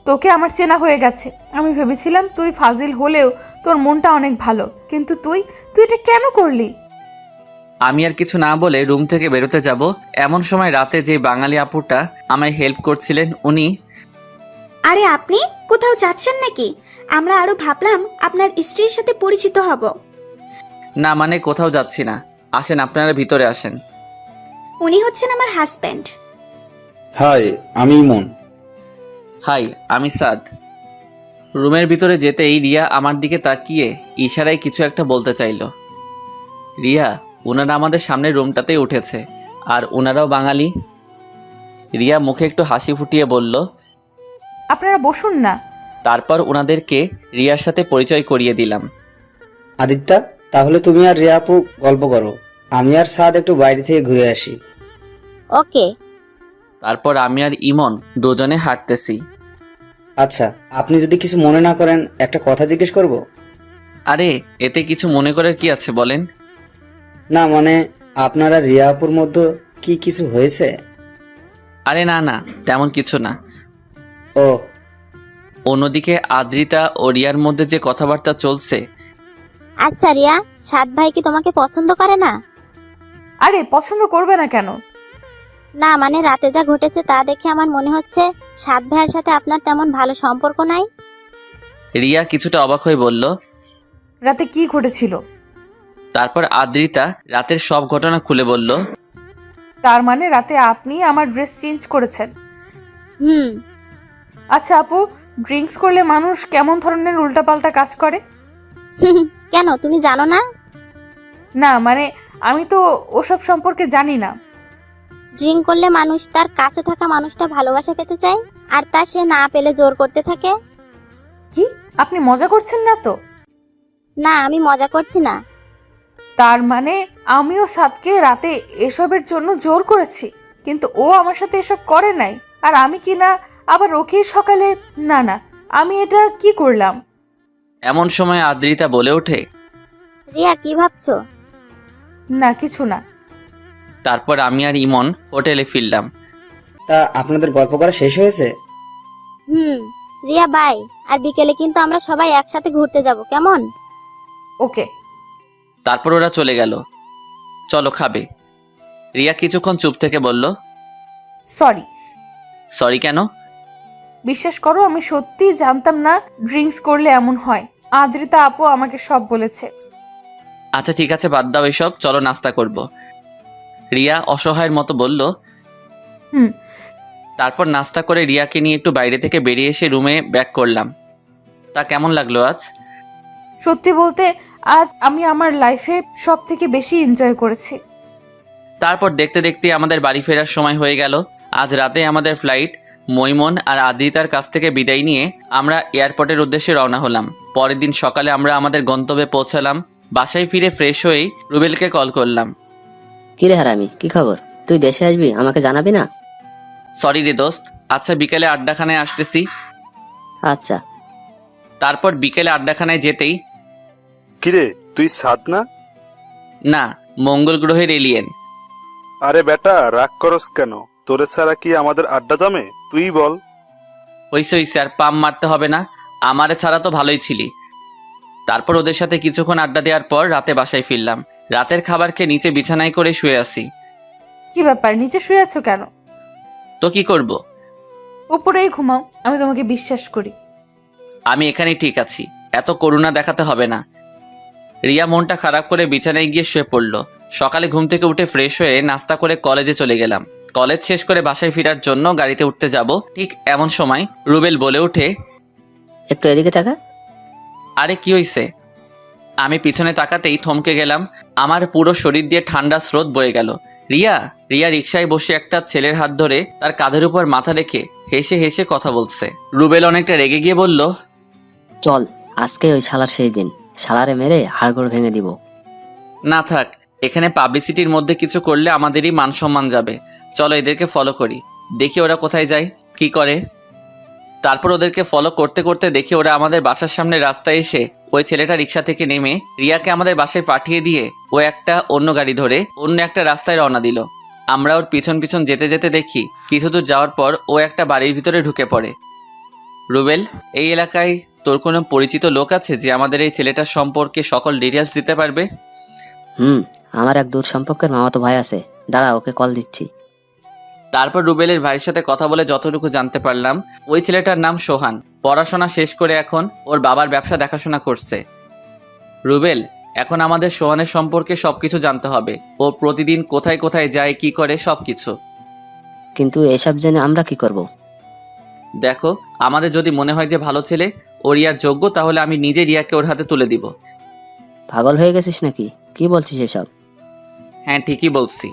তোকে আমার চেনা হয়ে গেছে। আমি ভেবেছিলাম তুই ফাজিল হলেও তোর মনটা অনেক ভালো, কিন্তু তুই এটা কেন করলি? আমি আর কিছু না বলে রুম থেকে বেরোতে যাব, এমন সময় রাতে যে বাঙালি আপুটা আমায় হেল্প করছিলেন উনি, আরে আপনি কোথাও যাচ্ছেন নাকি? আমরা আরো ভাবলাম আপনার স্ত্রীর সাথে পরিচিত হব। না মানে কোথাও যাচ্ছি না, আসেন আপনারা ভিতরে আসেন। উনি হচ্ছেন আমার হাজব্যান্ড। হাই, আমি ইমন। হাই, আমি সাদ। রুমের ভিতরে যেতেই রিয়া আমার দিকে তাকিয়ে ইশারায় কিছু একটা বলতে চাইলো। রিয়া, ওনারা আমাদের সামনের রুমটাতেই উঠেছে, আর ওনারাও বাঙালি। রিয়া মুখে একটু হাসি ফুটিয়ে বলল, আপনারা বসুন না। তারপর ওনাদেরকে রিয়ার সাথে পরিচয় করিয়ে দিলাম। আদিত্যা, তাহলে তুমি আর রিয়া আপু গল্প করো, আমি আর সাদ একটু বাইরে থেকে ঘুরে আসি। ওকে। তারপর আমি আর ইমন দুজনে হাঁটতেছি। আচ্ছা, আপনি যদি কিছু মনে না করেন একটা কথা জিজ্ঞেস করব? আরে এতে কিছু মনে করার কি আছে বলেন। না মানে, আপনারা রিয়া আপুর মধ্যে কি কিছু হয়েছে? আরে না না, তেমন কিছু না। ও, অন্যদিকে আদ্রিতা ও রিয়ার মধ্যে যে কথাবার্তা চলছে। আচ্ছা রিয়া, সাদ ভাই কি তোমাকে পছন্দ করে না? আরে পছন্দ করবে না কেন? না মানে রাতে যা ঘটেছে তা দেখে আমার মনে হচ্ছে সাদ ভাইয়ের সাথে আপনার তেমন ভালো সম্পর্ক নাই। রিয়া কিছুটা অবাক হয়ে বলল। রাতে কি ঘটেছিল? তারপর আদ্রিতা রাতের সব ঘটনা খুলে বলল। তার মানে রাতে আপনি আমার ড্রেস চেঞ্জ করেছেন? হুম। আচ্ছা আপু, ড্রিঙ্কস করলে মানুষ কেমন ধরনের উল্টাপাল্টা কাজ করে? কেন, তুমি জানো না? না মানে আমি তো ওসব সম্পর্কে জানি না। ড্রিঙ্ক করলে মানুষ তার কাছে থাকা মানুষটা ভালোবাসা পেতে চায়, আর তা সে না পেলে জোর করতে থাকে। কি আপনি মজা করছেন না তো? না, আমি মজা করছি না। তার মানে আমিও সাদকে রাতে এসবের জন্য জোর করেছি, কিন্তু ও আমার সাথে এসব করে নাই, আর আমি কি না আবার ওকে সকালে? না না, আমি এটা কি করলাম? এমন সময় আদ্রিতা বলে ওঠে। রিয়া, কি ভাবছো? না কিছু না। তারপর আমি আর ইমন হোটেলে ফিরলাম। তা আপনাদের গল্প করা শেষ হয়েছে? হুম। রিয়া বাই, আর বিকেলে কিন্তু আমরা সবাই একসাথে ঘুরতে যাব, কেমন? ওকে। তারপর ওরা চলে গেল। চলো খাবে। রিয়া কিছুক্ষণ চুপ থেকে বলল। সরি। সরি কেন? বিশ্বাস করো, আমি সত্যিই জানতাম না ড্রিঙ্কস করলে এমন হয়। আদ্রিতা আপু আমাকে সব বলেছে। আচ্ছা ঠিক আছে, বাদ দাও এসব, চলো নাস্তা করব। রিয়া অসহায়ের মতো বলল। হুম। তারপর নাস্তা করে রিয়াকে নিয়ে একটু বাইরে থেকে বেরিয়ে এসে রুমে ব্যাক করলাম। তা কেমন লাগলো আজ? সত্যি বলতে আজ আমি আমার লাইফে সব থেকে বেশি এনজয় করেছি। তারপর দেখতে দেখতে আমাদের বাড়ি ফেরার সময় হয়ে গেল। আজ রাতে আমাদের ফ্লাইট। মৈমন আর আদ্রিতার কাছ থেকে বিদায় নিয়ে আমরা এয়ারপোর্টের উদ্দেশ্যে রওনা হলাম। পরের দিন সকালে আমরা আমাদের গন্তব্যে পৌঁছালাম। বাসায় ফিরে ফ্রেশ হয়েই রুবেলকে কল করলাম। কি রে হারামি, কি খবর? তুই দেশে আসবি, আমাকে জানাবি না? সরি রে দোস্ত, আচ্ছা বিকেলে আড্ডাখানায় আসতেছি। আচ্ছা। তারপর বিকেলে আড্ডাখানায় যেতেই। কিরে, তুই সাদ না? না, মঙ্গল গ্রহের এলিয়েন। আরে বেটা, রাগ করস কেন? তোরে ছাড়া কি আমাদের আড্ডা জমে? তুই বল। হইছে আর পাম মারতে হবে না, আমারে ছাড়া তো ভালোই ছিলি। তারপর ওদের সাথে কিছুক্ষণ আড্ডা দেওয়ার পর রাতে বাসায় ফিরলাম। রাতের খাবার খেয়ে নিচে বিছানায় করে শুয়ে আছি। কি ব্যাপার, নিচে শুয়ে আছো কেন? তো কি করব? উপরেই ঘুমাও, আমি তোমাকে বিশ্বাস করি। আমি এখানেই ঠিক আছি, এত করুণা দেখাতে হবে না। রিয়া মনটা খারাপ করে বিছানায় গিয়ে শুয়ে পড়ল। সকালে ঘুম থেকে উঠে ফ্রেশ হয়ে নাস্তা করে কলেজে চলে গেলাম। কলেজ শেষ করে বাসায় ফেরার জন্য গাড়িতে উঠতে যাব, ঠিক এমন সময় রুবেল বলে ওঠে। একটু এদিকে তাকা। আরে কি হইছে? আমি পিছনে তাকাতেই থমকে গেলাম। আমার পুরো শরীর দিয়ে ঠান্ডা স্রোত বয়ে গেল। রিয়া রিয়া রিকশায় বসে একটা ছেলের হাত ধরে তার কাঁধের উপর মাথা রেখে হেসে হেসে কথা বলছে। রুবেল অনেকটা রেগে গিয়ে বলল। চল, আজকে ওই শালার সেই দিন, শালারে মেরে হাড়গোড় ভেঙে দিব। না থাক, এখানে পাবলিসিটির মধ্যে কিছু করলে আমাদেরই মান সম্মান যাবে। চলো এদেরকে ফলো করি, দেখি ওরা কোথায় যায়, কি করে। তারপর ওদেরকে ফলো করতে করতে দেখি ওরা আমাদের বাসার সামনে রাস্তায় এসে ওই ছেলেটা রিক্সা থেকে নেমে রিয়াকে আমাদের বাসায় পাঠিয়ে দিয়ে ও একটা অন্য গাড়ি ধরে অন্য একটা রাস্তায় রওনা দিল। আমরা ওর পিছন পিছন যেতে যেতে দেখি কিছু দূর যাওয়ার পর ও একটা বাড়ির ভিতরে ঢুকে পড়ে। রুবেল, এই এলাকায় তোর কোনো পরিচিত লোক আছে যে আমাদের এই ছেলেটার সম্পর্কে সকল ডিটেলস দিতে পারবে? আমার এক দূর সম্পর্কের মামাতো ভাই আছে, দাঁড়া ওকে কল দিচ্ছি। তারপর রুবেলের ভাইয়ের সাথে কথা বলে যতটুকু জানতে পারলাম, ওই ছেলেটার নাম সোহান। পড়াশোনা শেষ করে এখন ওর বাবার ব্যবসা দেখাশোনা করছে। রুবেল, এখন আমাদের সোহানের সম্পর্কে সবকিছু জানতে হবে। ও প্রতিদিন কোথায় কোথায় যায়, কি করে, সবকিছু। কিন্তু এসব জেনে আমরা কি করব? দেখো, আমাদের যদি মনে হয় যে ভালো ছেলে, ও রিয়ার যোগ্য, তাহলে আমি নিজে রিয়াকে ওর হাতে তুলে দিব। পাগল হয়ে গেছিস নাকি? কি বলছিস এসব? হ্যাঁ ঠিকই বলছি।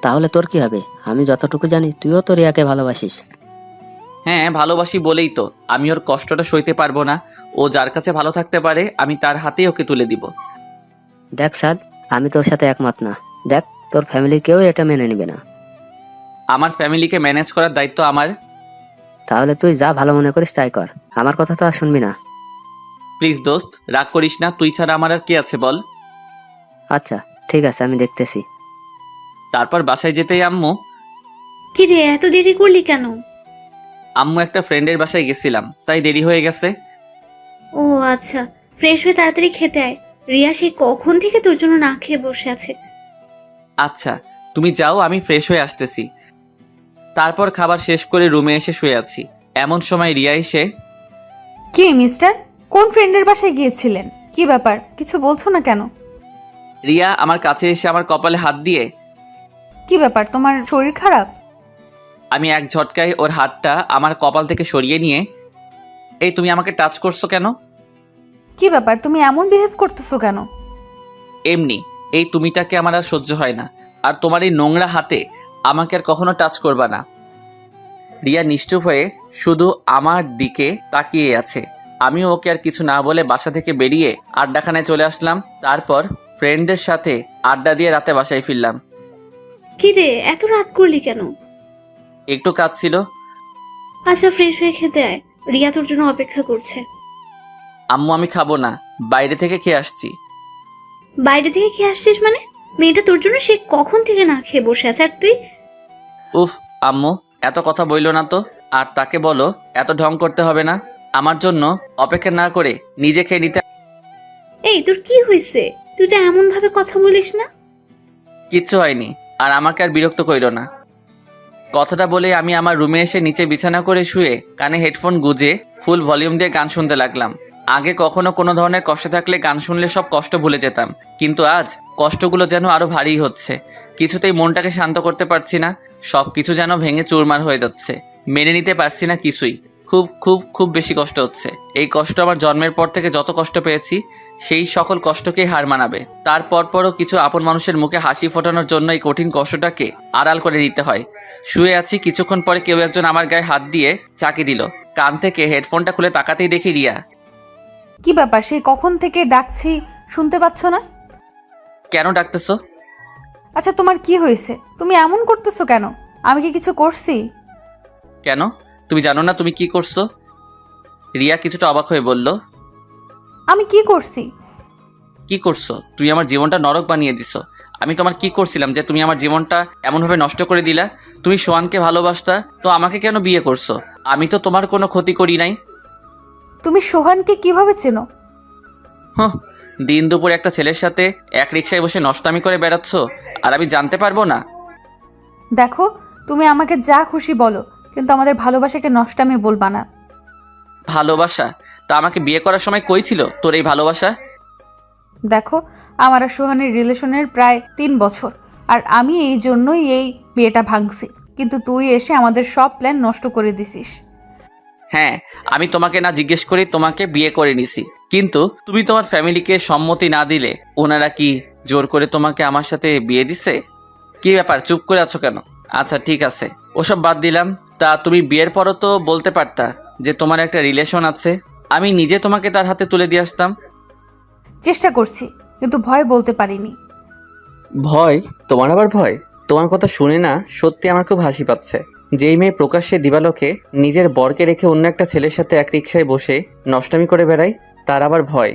তাহলে তোর কি হবে? আমি যতটুকু জানি তুইও তো রিয়াকে ভালোবাসিস। হ্যাঁ ভালোবাসি বলেই তো আমি ওর কষ্টটা সইতে পারবো না। ও যার কাছে ভালো থাকতে পারে আমি তার হাতেই ওকে তুলে দিব। দেখ সাদ, আমি তোর সাথে একমত না। দেখ, তোর ফ্যামিলির কেউ এটা মেনে নেবে না। আমার ফ্যামিলিকে ম্যানেজ করার দায়িত্ব আমার। তাহলে তুই যা ভালো মনে করিস তাই কর, আমার কথা তো আর শুনবি না। প্লিজ দোস্ত, রাগ করিস না, তুই ছাড়া আমার আর কে আছে বল। আচ্ছা ঠিক আছে, আমি দেখতেছি। তারপর বাসায় যেতেই আম্মু কি রে, এত দেরি করলি কেন? একটা ফ্রেন্ডের বাসায় গেছিলাম, তাই দেরি হয়ে গেছে। ও আচ্ছা, ফ্রেশ হয়ে তাড়াতাড়ি খেতে আয়। রিয়া সেই কখন থেকে তোর জন্য না খেয়ে বসে আছে। আচ্ছা তুমি যাও, আমি ফ্রেশ হয়ে আসতেছি। তারপর খাবার শেষ করে রুমে এসে শুয়ে আছি। এমন সময় রিয়া এসে, কি মিস্টার, কোন ফ্রেন্ডের বাসায় গিয়েছিলেন? কি ব্যাপার, কিছু বলছো না কেন? রিয়া আমার কাছে এসে আমার কপালে হাত দিয়ে, কি ব্যাপার, তোমার শরীর খারাপ? আমি এক ঝটকায় ওর হাতটা আমার কপাল থেকে সরিয়ে নিয়ে, এই তুমি আমাকে টাচ করছো কেন? কি ব্যাপার, তুমি এমন বিহেভ করতেছো কেন? এমনি, এই তুমিটাকে আমার আর সহ্য হয় না। আর তোমার এই নোংরা হাতে আমাকে আর কখনো টাচ করবা না। রিয়া নিশ্চুপ হয়ে শুধু আমার দিকে তাকিয়ে আছে। আমি ওকে আর কিছু না বলে বাসা থেকে বেরিয়ে আড্ডাখানায় চলে আসলাম। তারপর ফ্রেন্ডদের সাথে আড্ডা দিয়ে রাতে বাসায় ফিরলাম। কি রে, এত রাত করলি কেন? একটু কাজ ছিল। আচ্ছা ফ্রেশ হয়ে খেতে আয়, রিয়া তোর জন্য অপেক্ষা করছে। আম্মু আমি খাবো না, বাইরে থেকে খেয়ে আসছি। বাইরে থেকে খেয়ে আসছিস মানে? মেয়েটা তোর জন্য সে কখন থেকে না খেয়ে বসে আছে, আর তুই? উফ আম্মু, এত কথা বইলো না তো। আর তাকে বলো এত ঢং করতে হবে না। আমার জন্য অপেক্ষা না করে নিজে খেয়ে নিতে। এই তোর কি হয়েছে? তুই তো এমন ভাবে কথা বলিস না। কিচ্ছু হয়নি, আর আমাকে আর বিরক্ত কইরো না। কথাটা বলে আমি আমার রুমে এসে নিচে বিছানা করে শুয়ে কানে হেডফোন গুজে ফুল ভলিউম দিয়ে গান শুনতে লাগলাম। আগে কখনো কোনো ধরনের কষ্ট থাকলে গান শুনলে সব কষ্ট ভুলে যেতাম, কিন্তু আজ কষ্টগুলো যেন আরো ভারী হচ্ছে। কিছুতেই মনটাকে শান্ত করতে পারছি না, সব কিছু যেন ভেঙে চুরমার হয়ে যাচ্ছে। মেনে নিতে পারছি না কিছুই। খুব খুব খুব বেশি কষ্ট হচ্ছে। এই কষ্ট আমার জন্মের পর থেকে যত কষ্ট পেয়েছি সেই সকল কষ্টকেই হার মানাবে। তারপরও কিছু আপন মানুষের মুখে হাসি ফোটানোর জন্য এই কঠিন কষ্টটাকে আড়াল করে নিতে হয়। শুয়ে আছি, কিছুক্ষণ পরে কেউ একজন আমার গায়ে হাত দিয়ে চাকি দিল। কান থেকে হেডফোনটা খুলে তাকাতেই দেখি রিয়া। কি ব্যাপার, সেই কখন থেকে ডাকছি, শুনতে পাচ্ছ না? কেন ডাকতেছো? আচ্ছা তোমার কি হয়েছে, তুমি এমন করতেছো কেন? আমি কি কিছু করছি? কেন, তুমি জানো না তুমি কি করছো? রিয়া কিছুটা অবাক হয়ে বলল, আমি কি করছি? কি করছো? তুমি আমার জীবনটা নরক বানিয়ে দিছো। আমি তোমার কি করছিলাম যে তুমি আমার জীবনটা এমনভাবে নষ্ট করে দিলা? তুমি সোহানকে ভালোবাসতা, তো আমাকে কেন বিয়ে করছো? আমি তো তোমার কোনো ক্ষতি করি নাই। তুমি সোহানকে কিভাবে চেনো? হ্যাঁ, দিন দুপুর একটা ছেলের সাথে এক রিকশায় বসে নষ্টামি করে বেড়াচ্ছ, আর আমি জানতে পারবো না? দেখো, তুমি আমাকে যা খুশি বলো, কিন্তু আমাদের ভালোবাসাকে নষ্টামি বলবা না। ভালোবাসা? তা আমাকে বিয়ে করার সময় কই ছিল তোর এই ভালোবাসা? দেখো, আমার আর সোহানের রিলেশনের প্রায় 3 বছর, আর আমি এই জন্যই এই বিয়েটা ভাঙছি, কিন্তু তুই এসে আমাদের সব প্ল্যান নষ্ট করে দিছিস। হ্যাঁ, আমি তোমাকে না জিজ্ঞেস করে তোমাকে বিয়ে করে নিছি, কিন্তু তুমি তোমার ফ্যামিলিকে সম্মতি না দিলে ওনারা কি জোর করে তোমাকে আমার সাথে বিয়ে দিছে? কি ব্যাপার, চুপ করে আছো কেন? আচ্ছা ঠিক আছে, ওসব বাদ দিলাম। তা তুমি বিয়ের পরও তো বলতে পারতা যে তোমার একটা রিলেশন আছে, আমি নিজে তোমাকে তার হাতে তুলে দিয়ে আসতাম। চেষ্টা করছি, কিন্তু ভয় বলতে পারিনি। ভয়? তোমার আবার ভয়? তোমার কথা শুনে না সত্যি আমার খুব হাসি পাচ্ছে। যেই মেয়ে প্রকাশ্যে দিবালোকে নিজের বরকে রেখে অন্য একটা ছেলের সাথে এক রিকশায় বসে নষ্টামি করে বেড়ায়, তার আবার ভয়?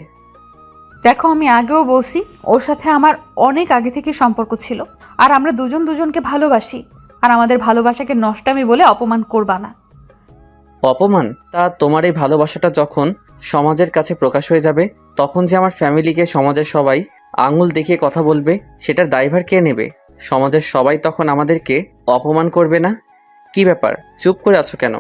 দেখো, আমি আগেও বলছি ওর সাথে আমার অনেক আগে থেকে সম্পর্ক ছিল, আর আমরা দুজন দুজনকে ভালোবাসি, আর আমাদের ভালোবাসাকে নষ্টামি বলে অপমান করবা না। অপমান? তা তোমার এই ভালোবাসাটা যখন সমাজের কাছে প্রকাশ হয়ে যাবে, তখন যে আমার ফ্যামিলিকে সমাজের সবাই আঙুল দেখিয়ে কথা বলবে, সেটার দায়ভার কে নেবে? সমাজের সবাই তখন আমাদেরকে অপমান করবে না? কি ব্যাপার, চুপ করে আছো কেন?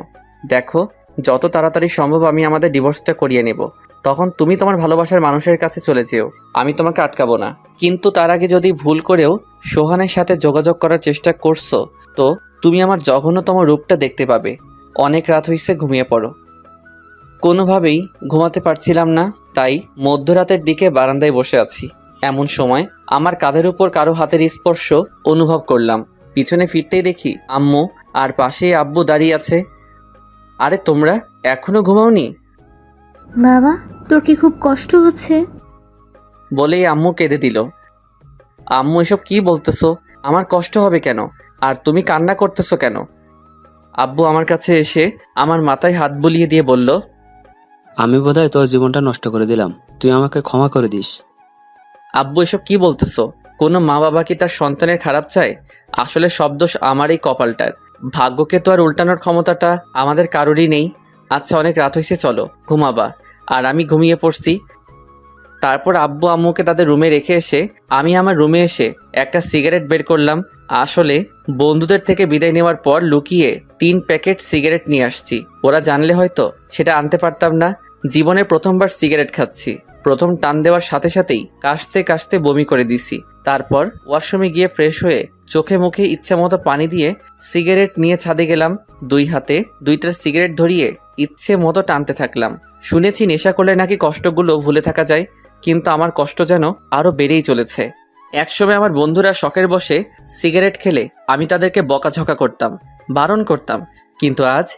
দেখো, যত তাড়াতাড়ি সম্ভব আমি আমাদের ডিভোর্সটা করিয়ে নেব, তখন তুমি তোমার ভালোবাসার মানুষের কাছে চলে যেও, আমি তোমাকে আটকাবো না। কিন্তু তার আগে যদি ভুল করেও সোহানের সাথে যোগাযোগ করার চেষ্টা করছো, তো তুমি আমার জঘন্যতম রূপটা দেখতে পাবে। অনেক রাত হয়েছে, ঘুমিয়ে পড়ো। কোনোভাবেই ঘুমাতে পারছিলাম না, তাই মধ্যরাতের দিকে বারান্দায় বসে আছি। এমন সময় আমার কাঁধের উপর কারো হাতের স্পর্শ অনুভব করলাম। পিছনে ফিরতেই দেখি আম্মু, আর পাশেই আব্বু দাঁড়িয়ে আছে। আরে তোমরা এখনো ঘুমাওনি? বাবা, তোর কি খুব কষ্ট হচ্ছে? বলেই আম্মু কেঁদে দিল। আম্মু এসব কি বলতেছো? আমার কষ্ট হবে কেন? আর তুমি কান্না করতেছো কেন? আব্বু আমার কাছে এসে আমার মাথায় হাত বুলিয়ে দিয়ে বলল, আমি বোধহয় তোর জীবনটা নষ্ট করে দিলাম, তুই আমাকে ক্ষমা করে দিস। আব্বু এসব কি বলতেছো? কোনো মা বাবা কি তার সন্তানের খারাপ চায়? আসলে সব দোষ আমার এই কপালটার। ভাগ্যকে তো আর উল্টানোর ক্ষমতাটা আমাদের কারোরই নেই। আচ্ছা, অনেক রাত হয়েছে, চলো ঘুমাবা। আর আমি ঘুমিয়ে পড়ছি। তারপর আব্বু আম্মুকে তাদের রুমে রেখে এসে আমি আমার রুমে এসে একটা সিগারেট বের করলাম। আসলে বন্ধুদের থেকে বিদায় নেওয়ার পর লুকিয়ে 3 প্যাকেট সিগারেট নিয়ে আসছি। ওরা জানলে হয়তো সেটা আনতে পারতাম না। জীবনে প্রথমবার সিগারেট খাচ্ছি। প্রথম টান দেওয়ার সাথে সাথেই কাশতে কাশতে বমি করে দিছি। তারপর ওয়াশরুমে গিয়ে ফ্রেশ হয়ে চোখে মুখে ইচ্ছা মতো পানি দিয়ে সিগারেট নিয়ে ছাদে গেলাম। 2 হাতে 2টা সিগারেট ধরিয়ে ইচ্ছে মতো টানতে থাকলাম। শুনেছি নেশা করলে নাকি কষ্টগুলো ভুলে থাকা যায়, কিন্তু আমার কষ্ট যেন আরও বেড়েই চলেছে। একসময় আমার বন্ধুরা শখের বসে সিগারেট খেলে আমি তাদেরকে বকাঝকা করতাম, বারণ করতাম, কিন্তু আজ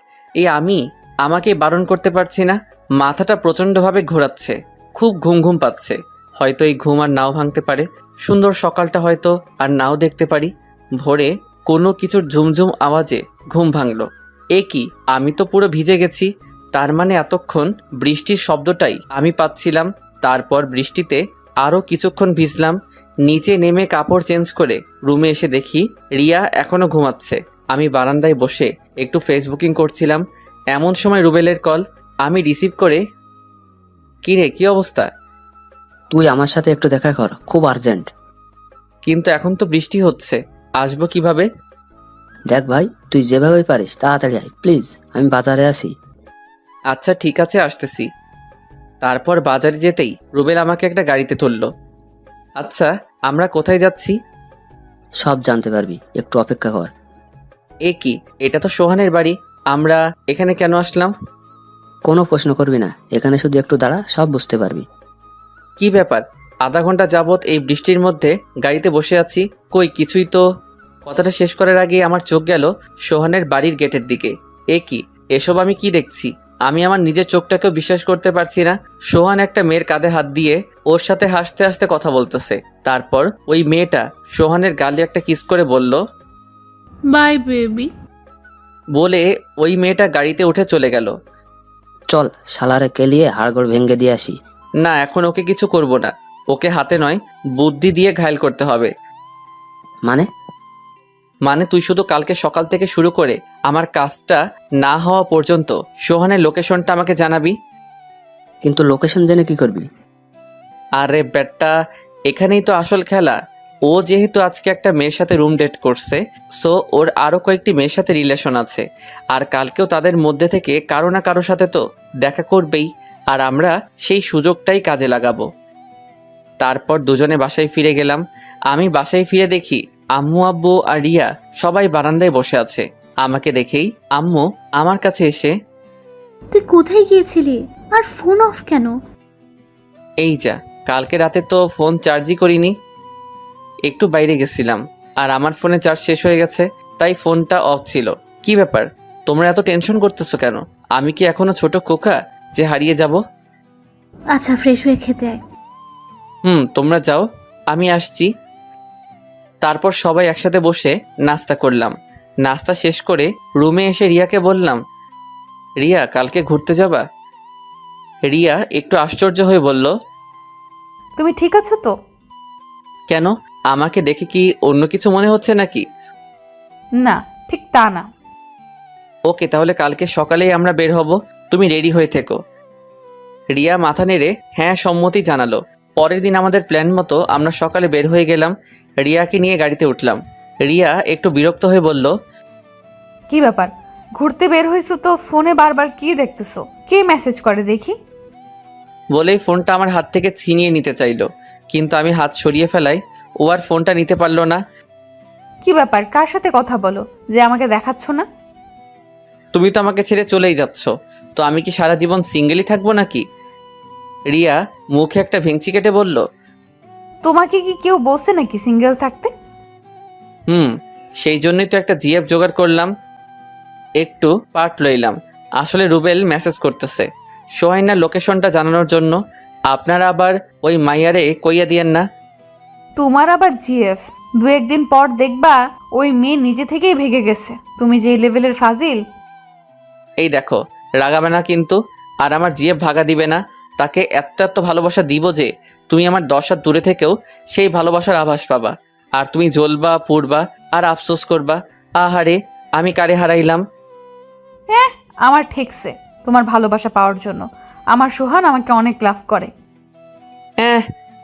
আমাকে বারণ করতে পারছি না। মাথাটা প্রচণ্ডভাবে ঘোরাচ্ছে, খুব ঘুম ঘুম পাচ্ছে। হয়তো এই ঘুম আর নাও ভাঙতে পারে। সুন্দর সকালটা হয়তো আর নাও দেখতে পারি। ভোরে কোনো কিছুর ঝুমঝুম আওয়াজে ঘুম ভাঙলো। এ কি, আমি তো পুরো ভিজে গেছি। তার মানে এতক্ষণ বৃষ্টির শব্দটাই আমি পাচ্ছিলাম। তারপর বৃষ্টিতে আরও কিছুক্ষণ ভিজলাম। নিচে নেমে কাপড় চেঞ্জ করে রুমে এসে দেখি রিয়া এখনও ঘুমাচ্ছে। আমি বারান্দায় বসে একটু ফেসবুকিং করছিলাম। এমন সময় রুবেলের কল। আমি রিসিভ করে, কি রে, কি অবস্থা? তুই আমার সাথে একটু দেখা কর, খুব আর্জেন্ট। কিন্তু এখন তো বৃষ্টি হচ্ছে, আসবো কিভাবে? দেখ ভাই, তুই যেভাবে পারিস তাড়াতাড়ি আয় প্লিজ, আমি বাজারে আছি। আচ্ছা ঠিক আছে, আসতেছি। তারপর বাজারে যেতেই রুবেল আমাকে একটা গাড়িতে তুলল। আচ্ছা, আমরা কোথায় যাচ্ছি? সব জানতে পারবি, একটু অপেক্ষা কর। এ কি, এটা তো সোহানের বাড়ি। আমরা এখানে কেন আসলাম? কোনো প্রশ্ন করবি না, এখানে শুধু একটু দাঁড়া, সব বুঝতে পারবি। কি ব্যাপার? আধা ঘন্টা যাবৎ এই বৃষ্টির মধ্যে গাড়িতে বসে আছি, কই কিছুই তো। কথাটা শেষ করার আগে আমার চোখ গেল সোহানের বাড়ির গেটের দিকে। এ কি, এসব আমি কি দেখছি? আমি আমার নিজের চোখটাকেও বিশ্বাস করতে পারছি না। সোহান একটা মেয়ের কাঁধে হাত দিয়ে ওর সাথে হাসতে হাসতে কথা বলতেছে। তারপর ওই মেয়েটা সোহানের গালে একটা কিস করে বলল, বাই বেবি। বলে ওই মেয়েটা গাড়িতে উঠে চলে গেল। চল শালারে কেলিয়ে হাড়গোড় ভেঙে দিয়ে আসি। না, এখন ওকে কিছু করব না। ওকে হাতে নয়, বুদ্ধি দিয়ে ঘায়েল করতে হবে। মানে তুই শুধু কালকে সকাল থেকে শুরু করে আমার কাজটা না হওয়া পর্যন্ত সোহানের লোকেশনটা আমাকে জানাবি। কিন্তু লোকেশন জেনে কি করবি? আরে বেটা, এখানেই তো আসল খেলা। ও যেহেতু আজকে একটা মেয়ের সাথে রুম ডেট করছে, সো ওর আরও কয়েকটি মেয়ের সাথে রিলেশন আছে। আর কালকেও তাদের মধ্যে থেকে কারো না কারো সাথে তো দেখা করবেই। আর আমরা সেই সুযোগটাই কাজে লাগাবো। তারপর দুজনে বাসায় ফিরে গেলাম। আমি বাসায় ফিরে দেখি আম্মু, আব্বু আর রিয়া সবাই বারান্দায় বসে আছে। আমাকে দেখেই আম্মু আমার কাছে এসে, তুই কোথায় গিয়েছিলি আর ফোন অফ কেন? এই যা, কালকে রাতে তো ফোন চার্জই করিনি, একটু বাইরে গেছিলাম আর আমার ফোনে চার্জ শেষ হয়ে গেছে, তাই ফোনটা অফ ছিল। কি ব্যাপার, তোমরা এত টেনশন করতেছো কেন? আমি কি এখনো ছোট খোকা যে হারিয়ে যাব? আচ্ছা, ফ্রেশ হয়ে খেতে আয়। তোমরা যাও, আমি আসছি। তারপর সবাই একসাথে বসে নাস্তা করলাম। নাস্তা শেষ করে রুমে এসে রিয়াকে বললাম, রিয়া, কালকে ঘুরতে যাবা? রিয়া একটু আশ্চর্য হয়ে বলল, তুমি ঠিক আছো তো? কেন, আমাকে দেখে কি অন্য কিছু মনে হচ্ছে নাকি? না, ঠিক তা না। ওকে, তাহলে কালকে সকালেই আমরা বের হব, তুমি রেডি হয়ে থেকো। রিয়া মাথা নেড়ে হ্যাঁ সম্মতি জানালো। পরের দিন আমাদের প্ল্যান মতো আমরা সকালে বের হয়ে গেলাম। রিয়াকে নিয়ে গাড়িতে উঠলাম। রিয়া একটু বিরক্ত হয়ে বলল, কি ব্যাপার, ঘুরতে বের হয়েছো তো ফোনে বারবার কি দেখতেছো? কে মেসেজ করে দেখি? বলেই ফোনটা আমার হাত থেকে ছিনিয়ে নিতে চাইলো, কিন্তু আমি হাত সরিয়ে ফেলাই ও আর ফোনটা নিতে পারলো না। কি ব্যাপার, কার সাথে কথা বলো যে আমাকে দেখাচ্ছ না? তুমি তো আমাকে ছেড়ে চলেই যাচ্ছ, তো আমি কি সারা জীবন সিঙ্গেলই থাকবো নাকি? রিয়া মুখে একটা ভেঙচি কেটে বলল, তোমাকে কি কেউ বলছে নাকি সিঙ্গেল থাকতে? সেই জন্যই তো একটা জিএফ জোগাড় করলাম, একটু পার্ট লইলাম। আসলে রুবেল মেসেজ করতেছে সোহাইনার লোকেশনটা জানানোর জন্য। আপনারা আবার ওই মাইয়ারে কইয়া দিয়েন না। তোমার আবার জিএফ, দু একদিন পর দেখবা ওই মেয়ে নিজে থেকেই ভেগে গেছে তুমি যেই লেভেলের ফাজিল। এই দেখো, রাগাবে না কিন্তু। আর আমার জিএফ ভাগা দিবে না। তাকে এত এত ভালোবাসা দিব যে তুমি আমার 10 হাত দূরে থেকেও সেই ভালোবাসার আভাস পাবা। আর তুমি জ্বলবা, পুড়বা আর আফসোস করবা, আহারে আমি কারে হারাইলাম। হ্যাঁ, আমার ঠেকছে তোমার ভালোবাসা পাওয়ার জন্য। আমার সোহান আমাকে অনেক লাভ করে।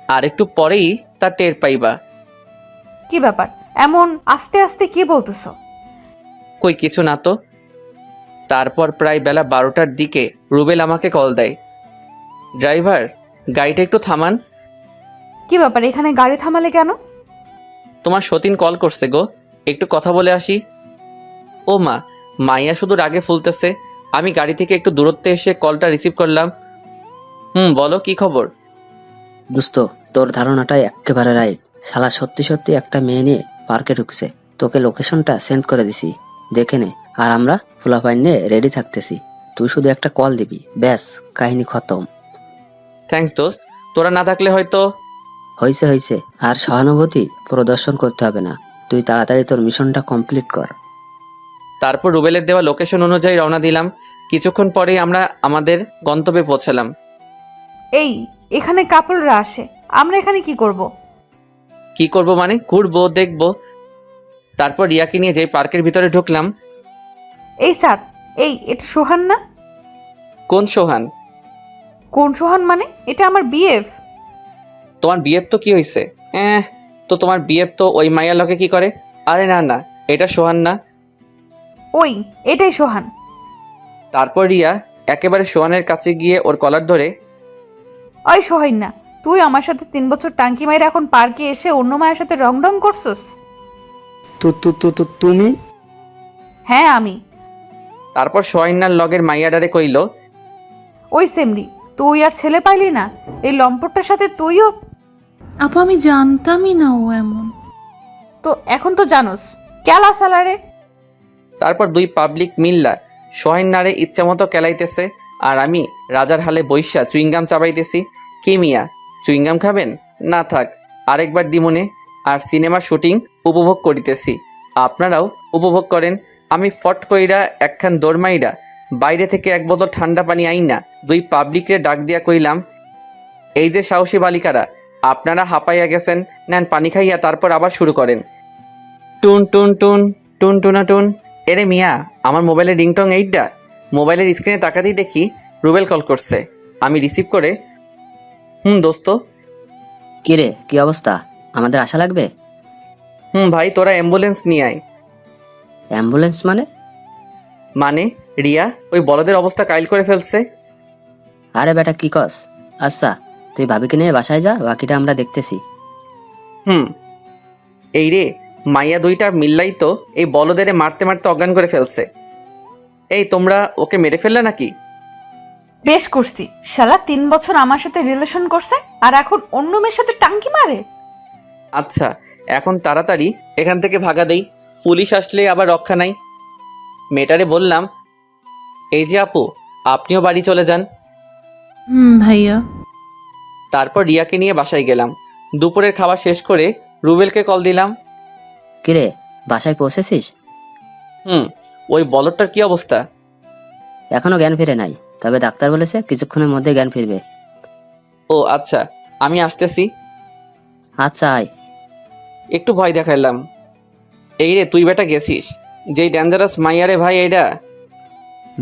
আর একটু পরেই তার টের পাইবা। কি ব্যাপার এমন আস্তে আস্তে কি বলতেছো? কই কিছু না তো। তারপর প্রায় বেলা 12টার দিকে রুবেল আমাকে কল দেয়। ড্রাইভার, গাড়িটা একটু থামান। কি ব্যাপার এখানে গাড়ি থামালে কেন? তোমার সতীন কল করছে গো, একটু কথা বলে আসি। ও মা, মাইয়া শুধু রাগে ফুলতেছে। আমি গাড়ি থেকে একটু দূরত্বে এসে কলটা রিসিভ করলাম। বলো কি খবর? দোস্ত, তোর ধারণাটাই একেবারে রাইট। শালা সত্যি সত্যি একটা মেয়ে নিয়ে পার্কে ঢুকছে। তোকে লোকেশনটা সেন্ড করে দিছি, দেখে নে। আর আমরা ফুলাপাইন নিয়ে রেডি থাকতেছি। তুই শুধু একটা কল দিবি, ব্যাস কাহিনী খতম। থ্যাঙ্কস দোস্ত, তোরা না থাকলে হয়তো। হয়েছে, আর সহানুভূতি প্রদর্শন করতে হবে না। তুই তাড়াতাড়ি তোর মিশনটা কমপ্লিট কর। তারপর রুবেলের দেওয়া লোকেশন অনুযায়ী রওনা দিলাম। কিছুক্ষণ পরেই আমরা আমাদের গন্তব্যে পৌঁছালাম। এই এখানে কাপলরা আসে, আমরা এখানে কি করব? কি করব মানে? ঘুরবো, দেখবো। তারপর রিয়াকে নিয়ে যেই পার্কের ভিতরে ঢুকলাম। এই সাত, এই এটা সোহান না? কোন সোহান? কোন সোহান মানে? এটা আমার বিএফ। তোমার বিয়ের তো কি হয়েছে? তো তোমার বিয়ের তো ওই মাইয়া লকে কি করে? আরে না না, এটা সোহান না। ওই এটাই সোহান। তারপর রিয়া একেবারে সোহানের কাছে গিয়ে ওর কলার ধরে, ওই সোহান না, তুই আমার সাথে 3 বছর টাঙ্কি মাইরা এখন পার্কে এসে অন্য মায়ের সাথে রং করছস? তুমি? হ্যাঁ আমি। তারপর সোহাইনার লগের মাইয়াডারে কইল, ওই সেমরি, তুই আর ছেলে পাইলি না? এই লম্পটটার সাথে তুইও? আপু আমি জানতামই না ও এমন। তো এখন তো জানোস কেলা সালারে। তারপর দুই পাবলিক মিল্লা সোহাইনারে ইচ্ছামতো কেলাইতেছে। আর আমি রাজার হালে বৈশা চুইংগাম চাবাইতেছি। কি মিয়া, চুইংগাম খাবেন? না থাক, আরেকবার দিমনে। আর সিনেমার শুটিং উপভোগ করিতেছি, আপনারাও উপভোগ করেন। আমি ফট কইরা একখান দৌড়মাইরা বাইরে থেকে এক বোতল ঠান্ডা পানি আইনা দুই পাবলিকরে ডাক দিয়া কইলাম, এই যে সাহসী বালিকারা, আপনারা হাঁপাইয়া গেছেন, নেন পানি খাইয়া তারপর আবার শুরু করেন। টুন টুন টুন টুন টুনা টুন। এরে মিয়া, আমার মোবাইলের রিংটং এইটা। মোবাইলের স্ক্রিনে তাকাতেই দেখি রুবেল কল করছে। আমি রিসিভ করে, দোস্ত। কিরে, কি অবস্থা? আমাদের আশা লাগবে? ভাই, তোরা অ্যাম্বুলেন্স নিয়ে আয়। অ্যাম্বুলেন্স মানে? মানে রিয়া ওই বলদের অবস্থা কাইল করে ফেলছে। আরে বেটা কি কস? আচ্ছা, তুই ভাবিকে নিয়ে বাসায় যা, বাকিটা আমরা দেখতেছি। এই রে, মাইয়া দুইটা মিল্লাই তো এই বলদেরে মারতে মারতে অজ্ঞান করে ফেলছে। এই তোমরা ওকে মেরে ফেললে নাকি? বেশ করছি, শালা 3 বছর আমার সাথে রিলেশন করছে আর এখন অন্য মেয়ের সাথে টাঙ্কি মারে। আচ্ছা, এখন তাড়াতাড়ি এখান থেকে ভাগা দেই, পুলিশ আসলে আবার রক্ষা নাই। মেয়েটারে বললাম, এই যে আপু, আপনিও বাড়ি চলে যান। ভাইয়া। তারপর রিয়াকে নিয়ে বাসায় গেলাম। দুপুরের খাবার শেষ করে রুবেলকে কল দিলাম। কিরে, বাসায় পৌঁছেছিস? ওই বলদটার কি অবস্থা? এখনো জ্ঞান ফিরে নাই, তবে ডাক্তার বলেছে কিছুক্ষণের মধ্যে জ্ঞান ফিরবে। ও আচ্ছা, আমি আসতেছি। আচ্ছা আয়। একটু ভয় দেখাইলাম। এই রে, তুই বেটা গেছিস যেই ডেঞ্জারাস মাইয়ারে ভাই। এইটা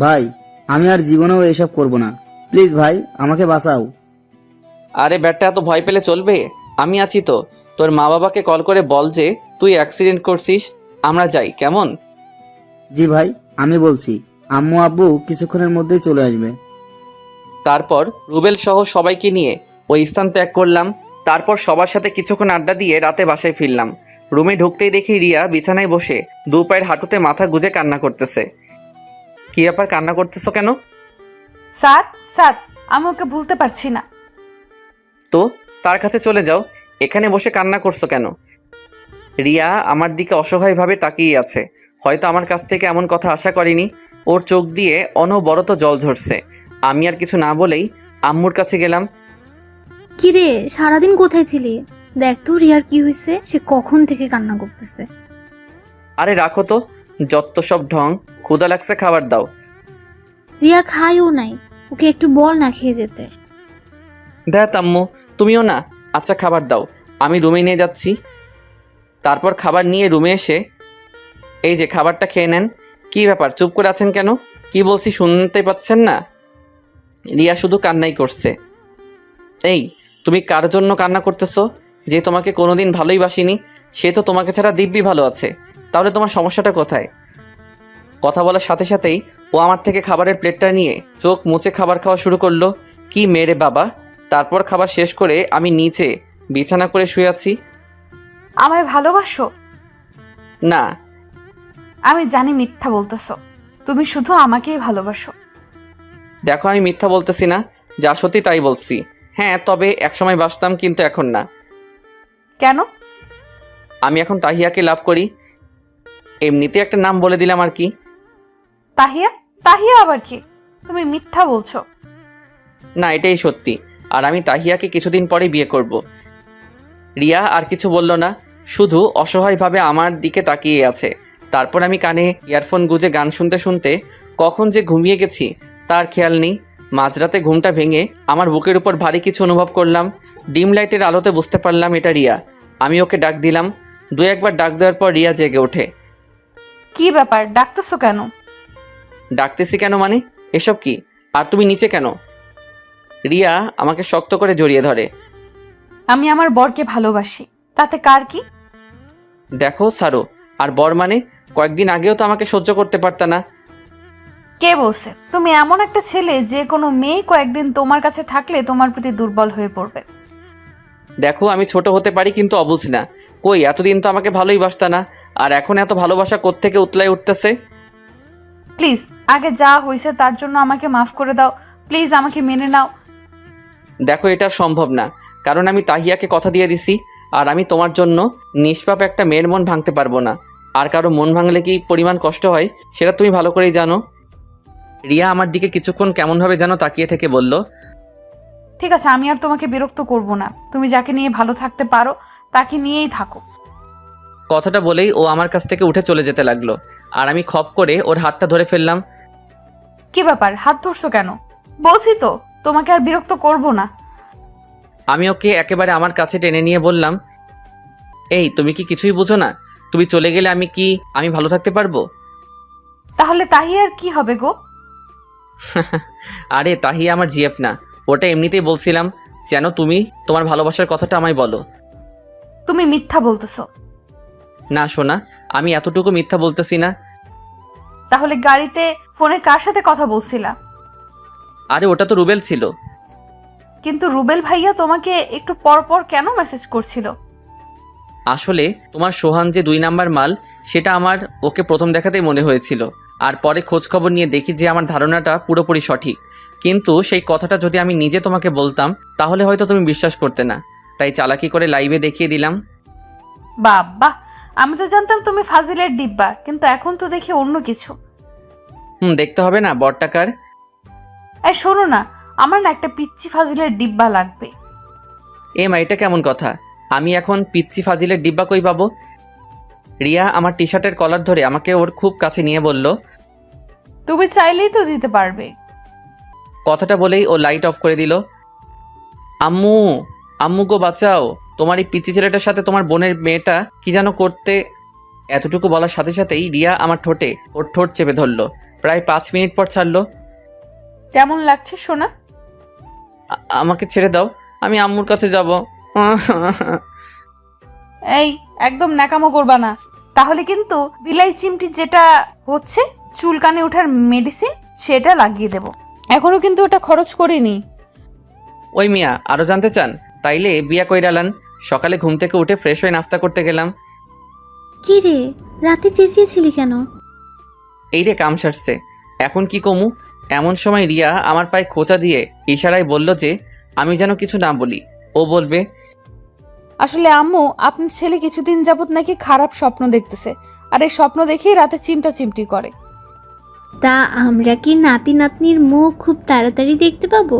ভাই, আমি আর জীবনেও এসব করব না। প্লিজ ভাই, আমাকে বাঁচাও। আরে বেটা, এত ভয় পেলে চলবে? আমি আছি তো। তোর মা বাবাকে কল করে বল যে তুই অ্যাক্সিডেন্ট করছিস, আমরা যাই, কেমন? জি ভাই, আমি বলছি। আম্মু আব্বু কিছুক্ষণের মধ্যেই চলে আসবে। তারপর রুবেল সহ সবাইকে নিয়ে ওই স্থান ত্যাগ করলাম। তারপর সবার সাথে কিছুক্ষণ আড্ডা দিয়ে রাতে বাসায় ফিরলাম। রুমে ঢুকতেই দেখি রিয়া বিছানায় বসে দু পায়ের হাঁটুতে মাথা গুজে কান্না করতেছে। কি ব্যাপার, কান্না করতেছো কেন? সাত সাত, আমি ওকে ভুলতে পারছি না। তো তার কাছে চলে যাও, এখানে বসে কান্না করছো কেন? রিয়া আমার দিকে অসহায়ভাবে তাকিয়ে আছে। হয়তো আমার কাছ থেকে এমন কথা আশা করেনি। ওর চোখ দিয়ে অনবরত জল ঝরছে। আমি আর কিছু না বলেই আম্মুর কাছে গেলাম। কিরে সারাদিন কোথায় ছিলি? দেখ তো রিয়ার কি হয়েছে, সে কখন থেকে কান্না করতেছে। আরে রাখো তো, যত সব ঢং। ক্ষুধা লাগছে, খাবার দাও। রিয়া খায়ও নাই, ওকে একটু বল না খেয়ে যেতে। দেখ আম্মু, তুমিও না। আচ্ছা খাবার দাও, আমি রুমে নিয়ে যাচ্ছি। তারপর খাবার নিয়ে রুমে এসে এই যে খাবারটা খেয়ে নেন। কি ব্যাপার, চুপ করে আছেন কেন? কি বলছি শুনতে পাচ্ছেন না? রিয়া শুধু কান্নাই করছে। এই, তুমি কার জন্য কান্না করতেছো? যে তোমাকে কোনোদিন ভালোই বাসিনি, সে তো তোমাকে ছাড়া দিব্যি ভালো আছে। তাহলে তোমার সমস্যাটা কোথায়? কথা বলার সাথে সাথেই ও আমার থেকে খাবারের প্লেটটা নিয়ে চোখ মুছে খাবার খাওয়া শুরু করলো। কি মেরে বাবা! তারপর খাবার শেষ করে আমি নিচে বিছানা করে শুয়ে আছি। আমায় ভালোবাসো? না। আমি জানি মিথ্যা বলতেছো, তুমি শুধু আমাকেই ভালোবাসো। দেখো, আমি মিথ্যা বলতেছি না, যা সত্যি তাই বলছি। হ্যাঁ, তবে একসময় বাসতাম, কিন্তু এখন না। কেন? আমি এখন তাহিয়াকে লাভ করি। এমনিতে একটা নাম বলে দিলাম আর কি। তাহিয়া? তাহিয়া আবার কি? তুমি মিথ্যা বলছো। না, এটাই সত্যি। আর আমি তাহিয়াকে কিছুদিন পরে বিয়ে করব। রিয়া আর কিছু বলল না, শুধু অসহায়ভাবে আমার দিকে তাকিয়ে আছে। তারপর আমি কানে ইয়ারফোন গুঁজে গান শুনতে শুনতে কখন যে ঘুমিয়ে গেছি তার খেয়াল নেই। মাঝরাতে ঘুমটা ভেঙে আমার বুকের উপর ভারী কিছু অনুভব করলাম। ডিম লাইটের আলোতে বুঝতে পারলাম এটা রিয়া। আমি ওকে ডাক দিলাম। দু একবার ডাক দেওয়ার পর রিয়া জেগে ওঠে। কি ব্যাপার, ডাকতেছো কেন? ডাকতেছি কেন মানে? এসব কি? আর তুমি নিচে কেন? রিয়া আমাকে শক্ত করে জড়িয়ে ধরে। আমি আমার বরকে ভালোবাসি, তাতে কার কি? দেখো সারো, আর বর মানে? কয়েকদিন আগেও তো আমাকে সহ্য করতে পারতা না। কে বলছে? তুমি এমন একটা ছেলে যে কোনো মেয়ে কয়েকদিন তোমার কাছে থাকলে তোমার প্রতি দুর্বল হয়ে পড়বে। দেখো, আমি ছোট হতে পারি কিন্তু অবুঝ না। কই, এতদিন তো আমাকে ভালোই বাসতা না, আর এখন এত ভালোবাসা কোত্থেকে উতলায় উঠতেছে? প্লিজ, আগে যা হয়েছে তার জন্য আমাকে মাফ করে দাও। প্লিজ আমাকে মেনে নাও। দেখো, এটা সম্ভব না, কারণ আমি তাহিয়াকে কথা দিয়ে দিছি। আর আমি তোমার জন্য নিষ্পাপ একটা মেয়ের মন ভাঙতে পারবো না। আর কারো মন ভাঙলে কি পরিমাণ কষ্ট হয় সেটা তুমি ভালো করেই জানো। রিয়া আমার দিকে কিছুক্ষণ কেমনভাবে যেন তাকিয়ে থেকে বলল, ঠিক আছে, আমি আর তোমাকে বিরক্ত করব না। তুমি যাকে নিয়ে ভালো থাকতে পারো তাকে নিয়েই থাকো। কথাটা বলেই ও আমার কাছ থেকে উঠে চলে যেতে লাগলো। আর আমি খপ করে ওর হাতটা ধরে ফেললাম। কি ব্যাপার, হাত ধরছো কেন? বলছি তো তোমাকে আর বিরক্ত করব না। আমি ওকে একেবারে আমার কাছে টেনে নিয়ে বললাম, এই, তুমি কি কিছুই বুঝো না? তুমি চলে গেলে আমি ভালো থাকতে পারবো? তাহলে তাহিয়ার কি হবে গো? আরে তাহিয়া আমার জিএফ না, ওটা এমনিতেই বলছিলাম যেন তুমি তোমার ভালোবাসার কথাটা আমায় বলো। তুমি মিথ্যা বলতেছো। না সোনা, আমি এতটুকু মিথ্যা বলতেছি না। তাহলে গাড়িতে ফোনে কার সাথে কথা বলছিলা? আরে ওটা তো রুবেল ছিল। কিন্তু রুবেল ভাইয়া তোমাকে একটু পর পর কেন মেসেজ করছিল? আসলে তোমার সোহান যে 2 নাম্বার মাল, সেটা আমার ওকে প্রথম দেখাতেই মনে হয়েছিল। আর পরে খোঁজ খবর নিয়ে দেখি যে আমার ধারণাটা পুরোপুরি সঠিক। কিন্তু সেই কথাটা যদি আমি নিজে তোমাকে বলতাম তাহলে হয়তো তুমি বিশ্বাস করতে না, তাই চালাকি করে লাইভে দেখিয়ে দিলাম। বাবা, আমি তো জানতাম তুমি ফাজিলের ডিব্বা, কিন্তু এখন তো দেখি অন্য কিছু। দেখতে হবে না বরটাকার? এই শোনো না, আমার না একটা পিচ্চি ফাজিলের ডিব্বা লাগবে। মা, এটা কেমন কথা? আমি এখন পিচ্চি ফাজিলের ডিব্বা কই পাবো? রিয়া আমার টি শার্টের কলার ধরে আমাকে ওর খুব কাছে নিয়ে বলল, তুমি চাইলেই তো দিতে পারবে। কথাটা বলেই ও লাইট অফ করে দিল। আম্মু, আম্মু গো বাঁচাও, তোমার এই পিচ্চি ছেলেটার সাথে তোমার বোনের মেয়েটা কি যেন করতে। এতটুকু বলার সাথে সাথেই রিয়া আমার ঠোঁটে ওর ঠোঁট চেপে ধরলো। প্রায় 5 মিনিট পর ছাড়লো। কেমন লাগছে সোনা? আমাকে ছেড়ে দাও, আমি আম্মুর কাছে যাব। এই, একদম ন্যাকামো করবা না, তাহলে কিন্তু বিলাই চিমটি যেটা হচ্ছে চুলকানে ওঠার মেডিসিন সেটা লাগিয়ে দেব। এখনো কিন্তু ওটা খরচ করিনি। ওই মিয়া, আরো জানতে চান? তাইলে বিয়া কইরালান। সকালে ঘুম থেকে উঠে ফ্রেশ হয়ে নাস্তা করতে গেলাম। কি রে, রাতে চেঁচিয়েছিলি কেন? এই রে কাম সারছে, এখন কি কমু? এমন সময় রিয়া আমার পায়ে খোঁচা দিয়ে ইশারায় বলল যে আমি যেন কিছু না বলি। ও বলবে, আসলে আম্মু, আপনার ছেলে কিছুদিন যাবত নাকি খারাপ স্বপ্ন দেখতেছে, আর এই স্বপ্ন দেখেই রাতে চিমটা চিমটি করে। তা আমরা কি নাতি নাতনির মুখ খুব তাড়াতাড়ি দেখতে পাবো?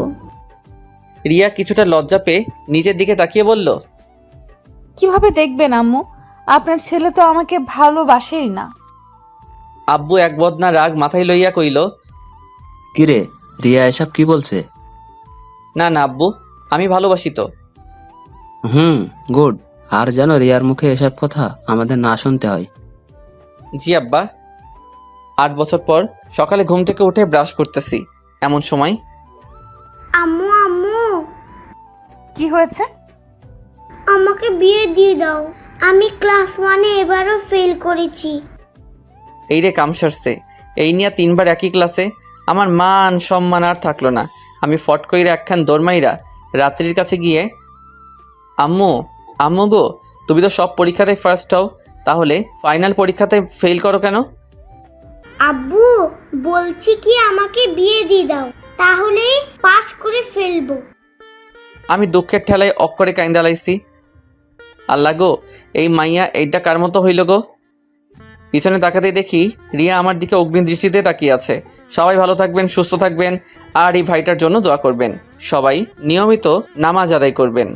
রিয়া কিছুটা লজ্জা পেয়ে নিজের দিকে তাকিয়ে বলল, কিভাবে দেখবেন আম্মু? আপনার ছেলে তো আমাকে ভালোবাসেই না। আব্বু এক বদনা রাগ মাথায় লইয়া কইল, কিরে রিয়া এসব কি বলছে? না না আব্বু, আমি ভালোবাসি তো। গুড। আর যেন রিয়ার মুখে এসব কথা আমাদের না শুনতে হয়। জি আব্বা। 8 বছর পর সকালে ঘুম থেকে উঠে ব্রাশ করতেছি, এমন সময় আম্মু আম্মু, কি হয়েছে? আমাকে বিয়ে দিয়ে দাও। আমি ক্লাস 1-এ এবারও ফেল করেছি। এই রে কাম সারছে, এই নিয়ে 3 বার একই ক্লাসে। আমার মান সম্মান আর থাকলো না। আমি ফট কইরা একখান দৌড়মাইরা রাত্রির কাছে গিয়ে, আম্মু আম্মু গো, তুমি তো সব পরীক্ষাতে ফার্স্ট হও, তাহলে ফাইনাল পরীক্ষাতে ফেল করো কেন? আব্বু বলছি কি আমাকে বিয়ে দিয়ে দাও, তাহলে পাস করে ফেলবো। আমি দুঃখের ঠেলায় অক্ষরে কাইন্দা লাইছি। আল্লাহ গো, এই মাইয়া এইটা কার মতো হইল গো? পিছনে তাকাতেই দেখি রিয়া আমার দিকে অগ্নি দৃষ্টিতে তাকিয়ে আছে। সবাই ভালো থাকবেন, সুস্থ থাকবেন, আর এই ভাইটার জন্য দোয়া করবেন। সবাই নিয়মিত নামাজ আদায় করবেন।